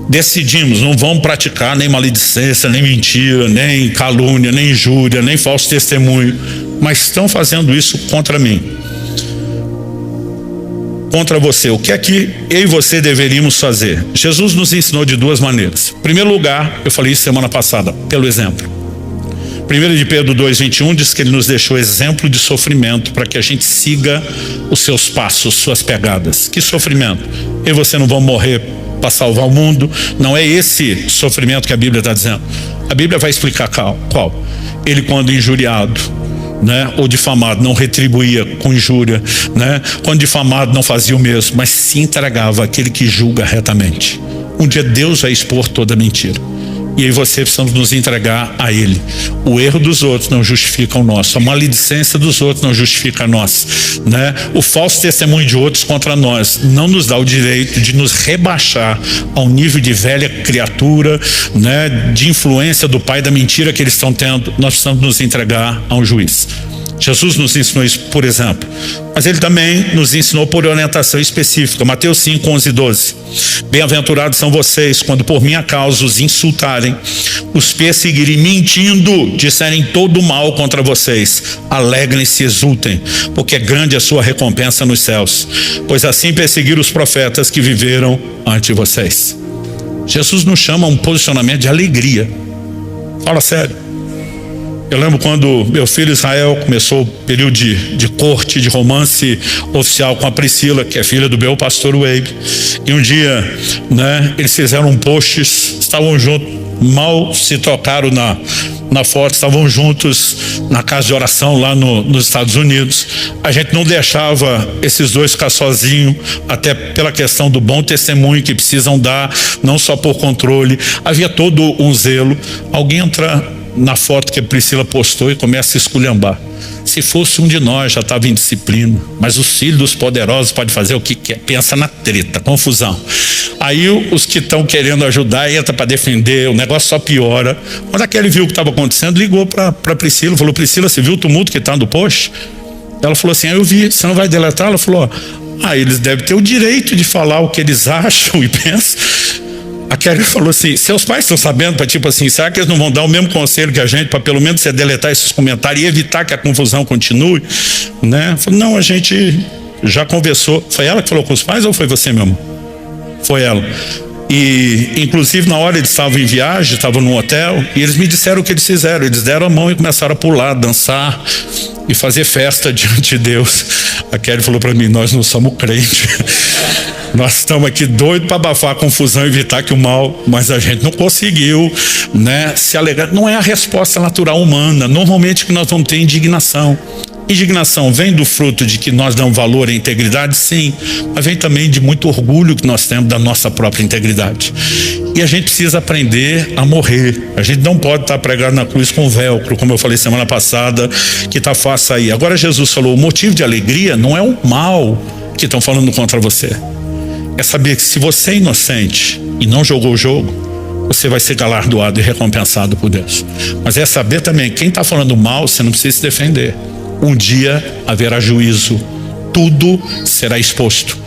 Decidimos, não vamos praticar nem maledicência, nem mentira, nem calúnia, nem injúria, nem falso testemunho, mas estão fazendo isso contra mim. contra você. O que é que eu e você deveríamos fazer? Jesus nos ensinou de duas maneiras. Em primeiro lugar, eu falei isso semana passada, pelo exemplo. 1 de Pedro 2,21 diz que ele nos deixou exemplo de sofrimento para que a gente siga os seus passos, suas pegadas. Que sofrimento? Eu e você não vamos morrer para salvar o mundo. Não é esse sofrimento que a Bíblia está dizendo. A Bíblia vai explicar qual. Ele, quando injuriado, né, ou difamado, não retribuía com injúria, né? Quando difamado, não fazia o mesmo, mas se entregava àquele que julga retamente. Um dia Deus vai expor toda mentira. E aí você precisamos nos entregar a Ele. O erro dos outros não justifica o nosso. A maledicência dos outros não justifica a nossa, né? O falso testemunho de outros contra nós não nos dá o direito de nos rebaixar ao nível de velha criatura, né? De influência do pai da mentira que eles estão tendo. Nós precisamos nos entregar a um juiz. Jesus nos ensinou isso, por exemplo. Mas ele também nos ensinou por orientação específica. Mateus 5, 11 e 12. Bem-aventurados são vocês quando por minha causa os insultarem, os perseguirem, mentindo, disserem todo mal contra vocês. Alegrem-se e exultem, porque é grande a sua recompensa nos céus. Pois assim perseguiram os profetas que viveram antes de vocês. Jesus nos chama a um posicionamento de alegria. Fala sério. Eu lembro quando meu filho Israel começou o período de corte, de romance oficial com a Priscila, que é filha do meu pastor Wade. E um dia, né, eles fizeram um post, estavam juntos, mal se tocaram na foto, estavam juntos na casa de oração lá nos Estados Unidos. A gente não deixava esses dois ficar sozinhos, até pela questão do bom testemunho que precisam dar, não só por controle. Havia todo um zelo. Alguém entra na foto que a Priscila postou e começa a esculhambar. Se fosse um de nós, já estava em disciplina. Mas os filhos dos poderosos podem fazer o que quer. Pensa na treta, confusão. Aí os que estão querendo ajudar entram para defender, o negócio só piora. Quando aquele viu o que estava acontecendo, ligou para Priscila, falou: Priscila, você viu o tumulto que está no post? Ela falou assim: eu vi, você não vai deletar? Ela falou: eles devem ter o direito de falar o que eles acham e pensam. A Kelly falou assim: seus pais estão sabendo, para tipo assim, será que eles não vão dar o mesmo conselho que a gente, para pelo menos você deletar esses comentários e evitar que a confusão continue, né? Falei: não, a gente já conversou. Foi ela que falou com os pais ou foi você, meu amor? Foi ela. E inclusive na hora eles estavam em viagem, estavam num hotel, e eles me disseram o que eles fizeram. Eles deram a mão e começaram a pular, dançar e fazer festa diante de Deus. A Kelly falou para mim: nós não somos crentes. Nós estamos aqui doidos para abafar a confusão e evitar que o mal, mas a gente não conseguiu, né, se alegrar. Não é a resposta natural humana. Normalmente que nós vamos ter indignação. Indignação vem do fruto de que nós damos valor à integridade, sim, mas vem também de muito orgulho que nós temos da nossa própria integridade. E a gente precisa aprender a morrer. A gente não pode estar pregado na cruz com velcro, como eu falei semana passada, que está fácil sair. Agora Jesus falou: o motivo de alegria não é o mal que estão falando contra você. É saber que se você é inocente e não jogou o jogo, você vai ser galardoado e recompensado por Deus. Mas é saber também, quem está falando mal, você não precisa se defender. Um dia haverá juízo, tudo será exposto.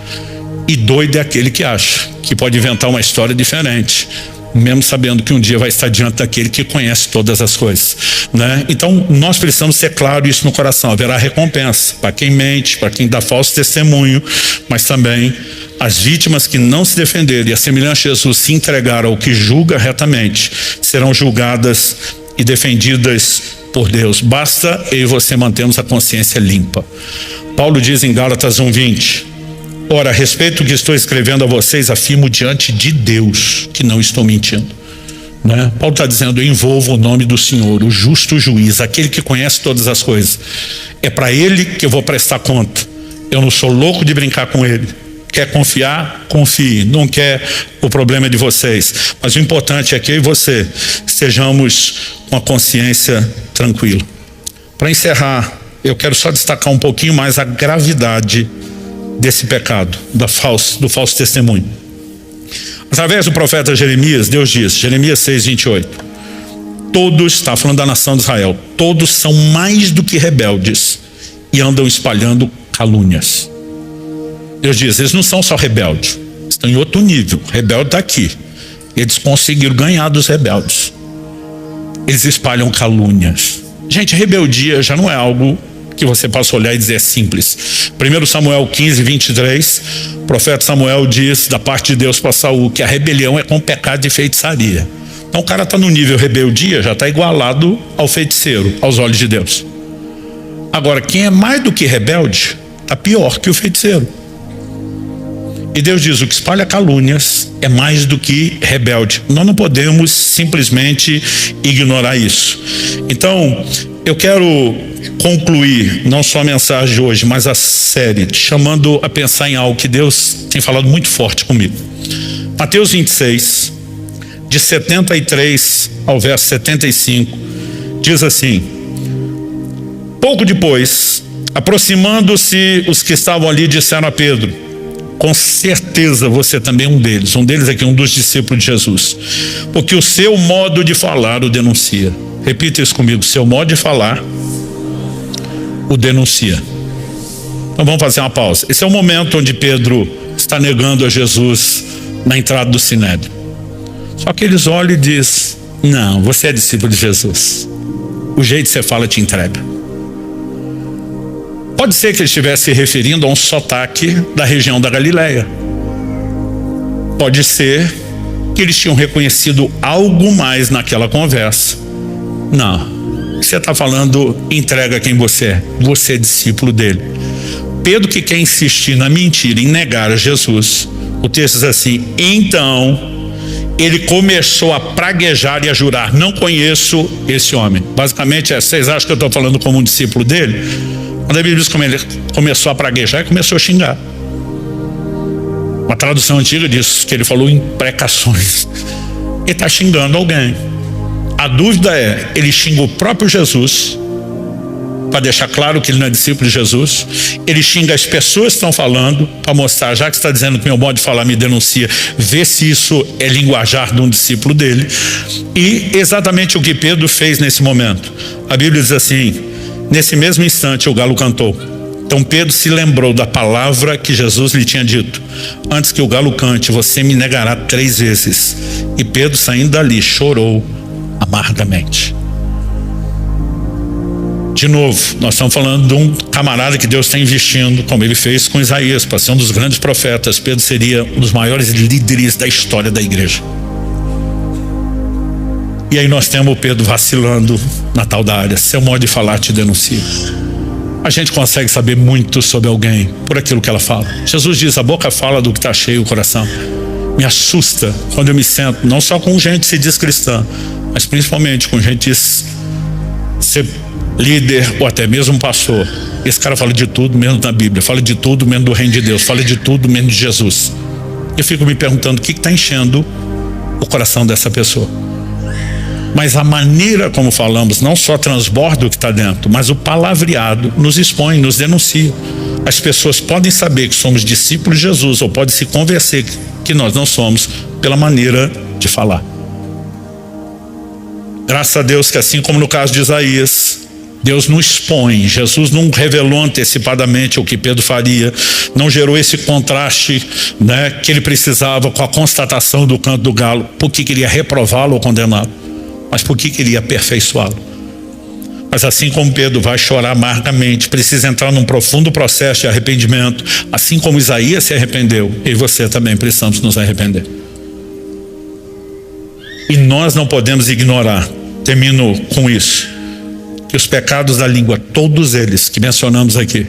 E doido é aquele que acha que pode inventar uma história diferente, mesmo sabendo que um dia vai estar diante daquele que conhece todas as coisas, né? Então nós precisamos ser claro isso no coração. Haverá recompensa para quem mente, para quem dá falso testemunho, mas também as vítimas que não se defenderem e a semelhança de Jesus se entregaram ao que julga retamente, serão julgadas e defendidas por Deus. Basta eu e você mantermos a consciência limpa. Paulo diz em Gálatas 1:20: ora, a respeito do que estou escrevendo a vocês, afirmo diante de Deus que não estou mentindo, né? Paulo está dizendo: eu envolvo o nome do Senhor, o justo juiz, aquele que conhece todas as coisas. É para Ele que eu vou prestar conta. Eu não sou louco de brincar com Ele. Quer confiar? Confie. Não quer? O problema é de vocês. Mas o importante é que eu e você estejamos com a consciência tranquila. Para encerrar, eu quero só destacar um pouquinho mais a gravidade desse pecado, do falso testemunho. Através do profeta Jeremias, Deus diz, Jeremias 6:28, todos, está falando da nação de Israel, todos são mais do que rebeldes e andam espalhando calúnias. Deus diz, eles não são só rebeldes, estão em outro nível. O rebelde está aqui. Eles conseguiram ganhar dos rebeldes. Eles espalham calúnias. Gente, rebeldia já não é algo que você possa olhar e dizer é simples. 1 Samuel 15, 23, o profeta Samuel diz da parte de Deus para Saul que a rebelião é com pecado de feitiçaria. Então o cara está no nível rebeldia, já está igualado ao feiticeiro, aos olhos de Deus. Agora, quem é mais do que rebelde, está pior que o feiticeiro. E Deus diz, o que espalha calúnias é mais do que rebelde. Nós não podemos simplesmente ignorar isso. Então, eu quero concluir, não só a mensagem de hoje, mas a série, te chamando a pensar em algo que Deus tem falado muito forte comigo. Mateus 26, de 73 ao verso 75, diz assim: pouco depois, aproximando-se os que estavam ali, disseram a Pedro: com certeza você também é um deles aqui, um dos discípulos de Jesus, porque o seu modo de falar o denuncia. Repita isso comigo: seu modo de falar o denuncia. Então vamos fazer uma pausa. Esse é o momento onde Pedro está negando a Jesus na entrada do Sinédrio. Só que eles olham e dizem: não, você é discípulo de Jesus, o jeito que você fala te entrega. Pode ser que ele estivesse se referindo a um sotaque da região da Galileia. Pode ser que eles tinham reconhecido algo mais naquela conversa. Não, você está falando, entrega quem você é. Você é discípulo dele. Pedro, que quer insistir na mentira, em negar a Jesus, o texto diz assim: então ele começou a praguejar e a jurar: não conheço esse homem. Basicamente é: vocês acham que eu estou falando como um discípulo dele? Quando a Bíblia diz como ele começou a praguejar, ele começou a xingar. Uma tradução antiga diz que ele falou imprecações. Ele está xingando alguém. A dúvida é: ele xinga o próprio Jesus, para deixar claro que ele não é discípulo de Jesus? Ele xinga as pessoas que estão falando, para mostrar, já que está dizendo que meu modo de falar me denuncia, vê se isso é linguajar de um discípulo dele. E exatamente o que Pedro fez nesse momento. A Bíblia diz assim: nesse mesmo instante o galo cantou. Então Pedro se lembrou da palavra que Jesus lhe tinha dito: antes que o galo cante, você me negará 3 vezes. E Pedro, saindo dali, chorou amargamente. De novo, nós estamos falando de um camarada que Deus está investindo, como ele fez com Isaías, para ser um dos grandes profetas. Pedro seria um dos maiores líderes da história da igreja. E aí nós temos o Pedro vacilando na tal da área. Seu modo de falar te denuncia. A gente consegue saber muito sobre alguém por aquilo que ela fala. Jesus diz: a boca fala do que está cheio o coração. Me assusta quando eu me sento, não só com gente que se diz cristã, mas principalmente com gente que diz ser líder ou até mesmo pastor. Esse cara fala de tudo menos da Bíblia, fala de tudo menos do reino de Deus, fala de tudo menos de Jesus. Eu fico me perguntando o que está enchendo o coração dessa pessoa. Mas a maneira como falamos não só transborda o que está dentro, mas o palavreado nos expõe, nos denuncia. As pessoas podem saber que somos discípulos de Jesus, ou podem se convencer que nós não somos, pela maneira de falar. Graças a Deus que, assim como no caso de Isaías, Deus não expõe. Jesus não revelou antecipadamente o que Pedro faria, não gerou esse contraste, né, que ele precisava com a constatação do canto do galo, porque queria reprová-lo ou condená-lo, mas porque queria aperfeiçoá-lo. Mas assim como Pedro vai chorar amargamente, precisa entrar num profundo processo de arrependimento, assim como Isaías se arrependeu, eu e você também precisamos nos arrepender. E nós não podemos ignorar, termino com isso, que os pecados da língua, todos eles que mencionamos aqui,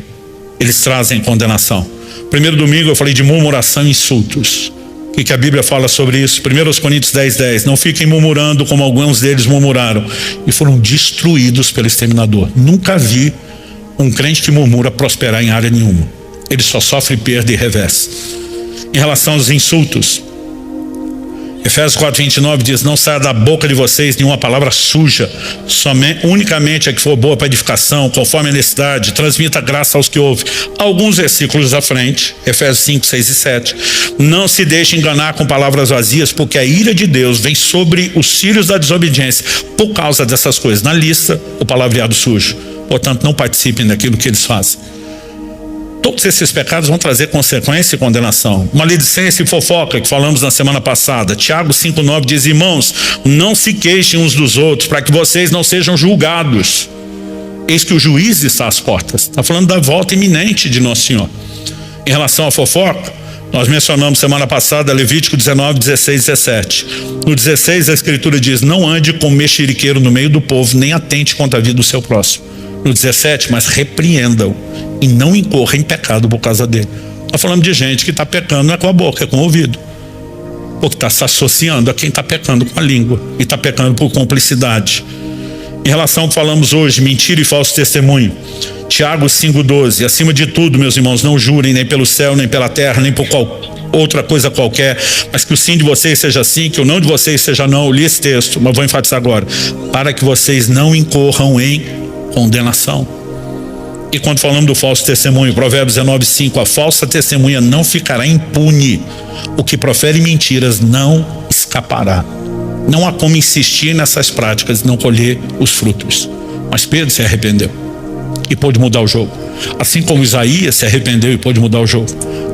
eles trazem condenação. Primeiro domingo eu falei de murmuração e insultos. O que a Bíblia fala sobre isso? 1 Coríntios 10:10. Não fiquem murmurando como alguns deles murmuraram e foram destruídos pelo exterminador. Nunca vi um crente que murmura prosperar em área nenhuma. Ele só sofre perda e revés. Em relação aos insultos, Efésios 4:29 diz: não saia da boca de vocês nenhuma palavra suja, unicamente a que for boa para edificação, conforme a necessidade, transmita graça aos que ouvem. Alguns versículos à frente, Efésios 5, 6 e 7. Não se deixe enganar com palavras vazias, porque a ira de Deus vem sobre os filhos da desobediência por causa dessas coisas. Na lista, o palavreado sujo. Portanto, não participem daquilo que eles fazem. Todos esses pecados vão trazer consequência e condenação. Maledicência e fofoca, que falamos na semana passada. Tiago 5:9 diz: irmãos, não se queixem uns dos outros, para que vocês não sejam julgados. eis que o juiz está às portas. Está falando da volta iminente de Nosso Senhor. Em relação à fofoca, nós mencionamos semana passada Levítico 19, 16, 17. No 16 a Escritura diz: não ande como mexeriqueiro no meio do povo, nem atente contra a vida do seu próximo. No 17, mas repreenda-o e não incorra em pecado por causa dele. Está falando de gente que está pecando não é com a boca, é com o ouvido. Porque está se associando a quem está pecando com a língua e está pecando por cumplicidade. Em relação ao que falamos hoje, mentira e falso testemunho, Tiago 5,12, acima de tudo, meus irmãos, não jurem nem pelo céu, nem pela terra, nem por outra coisa qualquer, mas que o sim de vocês seja sim, que o não de vocês seja não. Eu li esse texto, mas vou enfatizar agora, para que vocês não incorram em condenação. E quando falamos do falso testemunho, Provérbios 19:5, a falsa testemunha não ficará impune, o que profere mentiras não escapará. Não há como insistir nessas práticas e não colher os frutos. Mas Pedro se arrependeu e pôde mudar o jogo. Assim como Isaías se arrependeu e pôde mudar o jogo.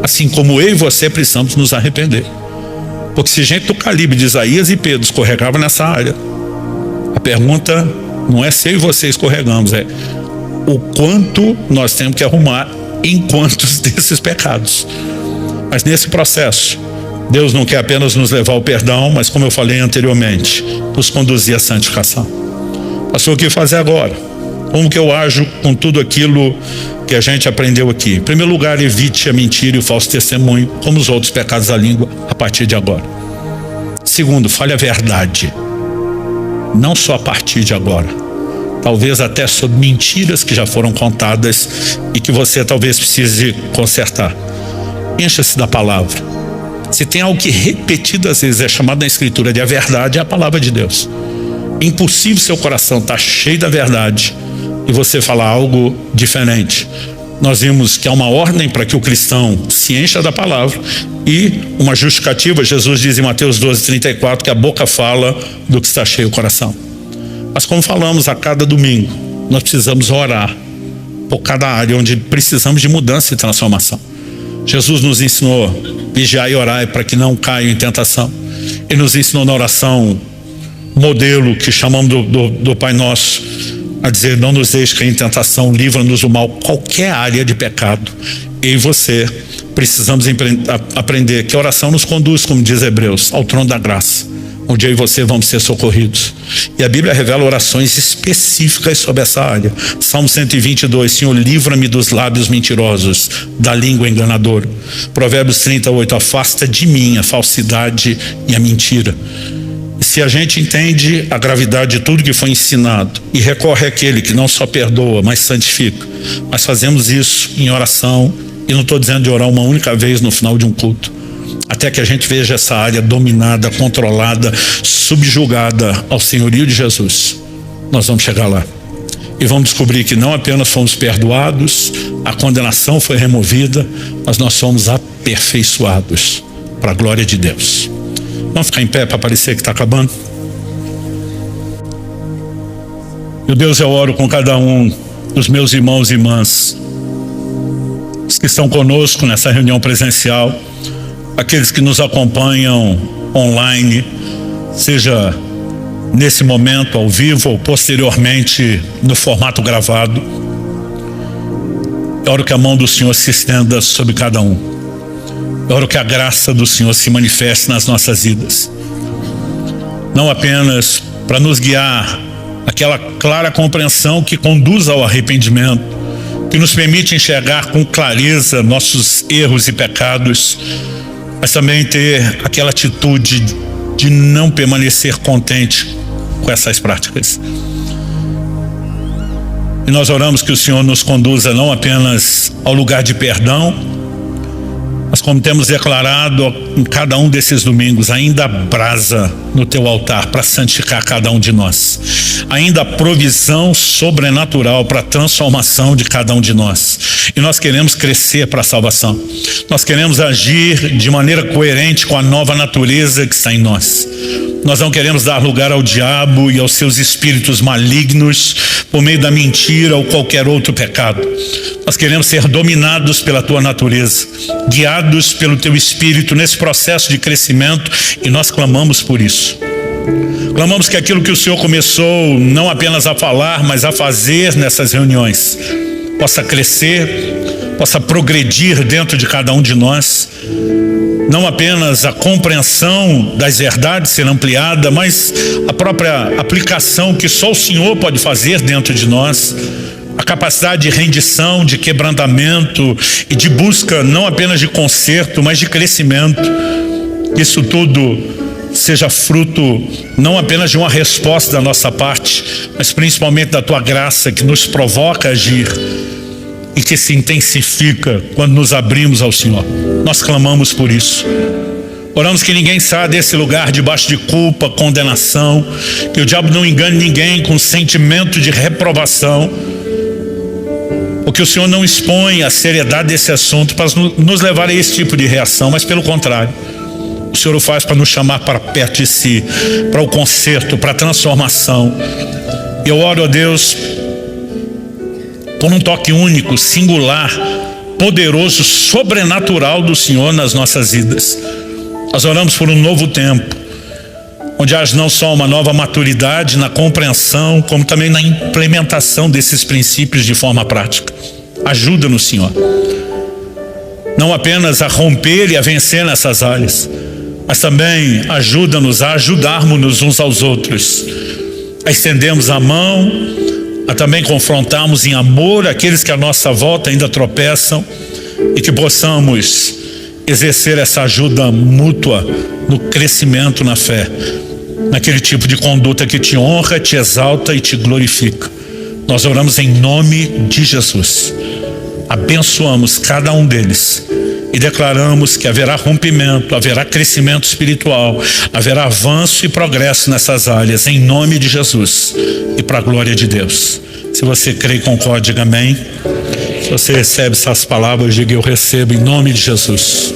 Assim como eu e você precisamos nos arrepender. Porque se gente do calibre de Isaías e Pedro escorregava nessa área, a pergunta não é se eu e você escorregamos, é o quanto nós temos que arrumar em quantos desses pecados. Mas nesse processo, Deus não quer apenas nos levar ao perdão, mas, como eu falei anteriormente, nos conduzir à santificação. Pastor, o que fazer agora? Como que eu ajo com tudo aquilo que a gente aprendeu aqui? Em primeiro lugar, evite a mentira e o falso testemunho, como os outros pecados da língua, a partir de agora. Segundo, fale a verdade, não só a partir de agora. Talvez até sobre mentiras que já foram contadas e que você talvez precise consertar. Encha-se da palavra. Se tem algo que repetidas vezes é chamado na Escritura de a verdade, é a palavra de Deus. É impossível seu coração estar cheio da verdade e você falar algo diferente. Nós vimos que há uma ordem para que o cristão se encha da palavra e uma justificativa. Jesus diz em Mateus 12:34 que a boca fala do que está cheio o coração. Mas como falamos a cada domingo, nós precisamos orar por cada área onde precisamos de mudança e transformação. Jesus nos ensinou vigiar e orar para que não caiam em tentação. Ele nos ensinou na oração modelo que chamamos do Pai Nosso, a dizer: não nos deixe cair em tentação, livra-nos do mal. Qualquer área de pecado, eu e você precisamos aprender que a oração nos conduz, como diz Hebreus, ao trono da graça, onde eu e você vamos ser socorridos. E a Bíblia revela orações específicas sobre essa área. Salmo 122, Senhor, livra-me dos lábios mentirosos, da língua enganadora. Provérbios 38, afasta de mim a falsidade e a mentira. E se a gente entende a gravidade de tudo que foi ensinado e recorre àquele que não só perdoa, mas santifica, mas fazemos isso em oração, e não estou dizendo de orar uma única vez no final de um culto, até que a gente veja essa área dominada, controlada, subjugada ao senhorio de Jesus, nós vamos chegar lá. E vamos descobrir que não apenas fomos perdoados, a condenação foi removida, mas nós somos aperfeiçoados para a glória de Deus. Vamos ficar em pé para parecer que está acabando? Meu Deus, eu oro com cada um dos meus irmãos e irmãs, os que estão conosco nessa reunião presencial, aqueles que nos acompanham online, seja nesse momento ao vivo ou posteriormente no formato gravado. Eu oro que a mão do Senhor se estenda sobre cada um. Eu oro que a graça do Senhor se manifeste nas nossas vidas, não apenas para nos guiar aquela clara compreensão que conduz ao arrependimento, que nos permite enxergar com clareza nossos erros e pecados, mas também ter aquela atitude de não permanecer contente com essas práticas. E nós oramos que o Senhor nos conduza não apenas ao lugar de perdão, mas como temos declarado em cada um desses domingos, ainda brasa no teu altar para santificar cada um de nós. Ainda provisão sobrenatural para a transformação de cada um de nós. E nós queremos crescer para a salvação. Nós queremos agir de maneira coerente com a nova natureza que está em nós. Nós não queremos dar lugar ao diabo e aos seus espíritos malignos por meio da mentira ou qualquer outro pecado. Nós queremos ser dominados pela tua natureza, guiados pelo teu espírito nesse processo de crescimento, e nós clamamos por isso. Clamamos que aquilo que o Senhor começou não apenas a falar, mas a fazer nessas reuniões, possa crescer, possa progredir dentro de cada um de nós. Não apenas a compreensão das verdades ser ampliada, mas a própria aplicação que só o Senhor pode fazer dentro de nós. A capacidade de rendição, de quebrantamento e de busca não apenas de conserto, mas de crescimento. Isso tudo seja fruto não apenas de uma resposta da nossa parte, mas principalmente da Tua graça que nos provoca a agir e que se intensifica quando nos abrimos ao Senhor. Nós clamamos por isso. Oramos que ninguém saia desse lugar debaixo de culpa, condenação, que o diabo não engane ninguém com sentimento de reprovação, ou que o Senhor não expõe a seriedade desse assunto para nos levar a esse tipo de reação, mas pelo contrário, o Senhor o faz para nos chamar para perto de si, para o conserto, para a transformação. Eu oro a Deus por um toque único, singular, poderoso, sobrenatural do Senhor nas nossas vidas. Nós oramos por um novo tempo, onde haja não só uma nova maturidade na compreensão, como também na implementação desses princípios de forma prática. Ajuda-nos, Senhor, não apenas a romper e a vencer nessas áreas, mas também ajuda-nos a ajudarmos uns aos outros, a estendermos a mão, a também confrontarmos em amor aqueles que à nossa volta ainda tropeçam, e que possamos exercer essa ajuda mútua no crescimento na fé, naquele tipo de conduta que te honra, te exalta e te glorifica. Nós oramos em nome de Jesus. Abençoamos cada um deles e declaramos que haverá rompimento, haverá crescimento espiritual, haverá avanço e progresso nessas áreas, em nome de Jesus e para a glória de Deus. Se você crê e concorda, diga amém. Se você recebe essas palavras, diga eu recebo em nome de Jesus.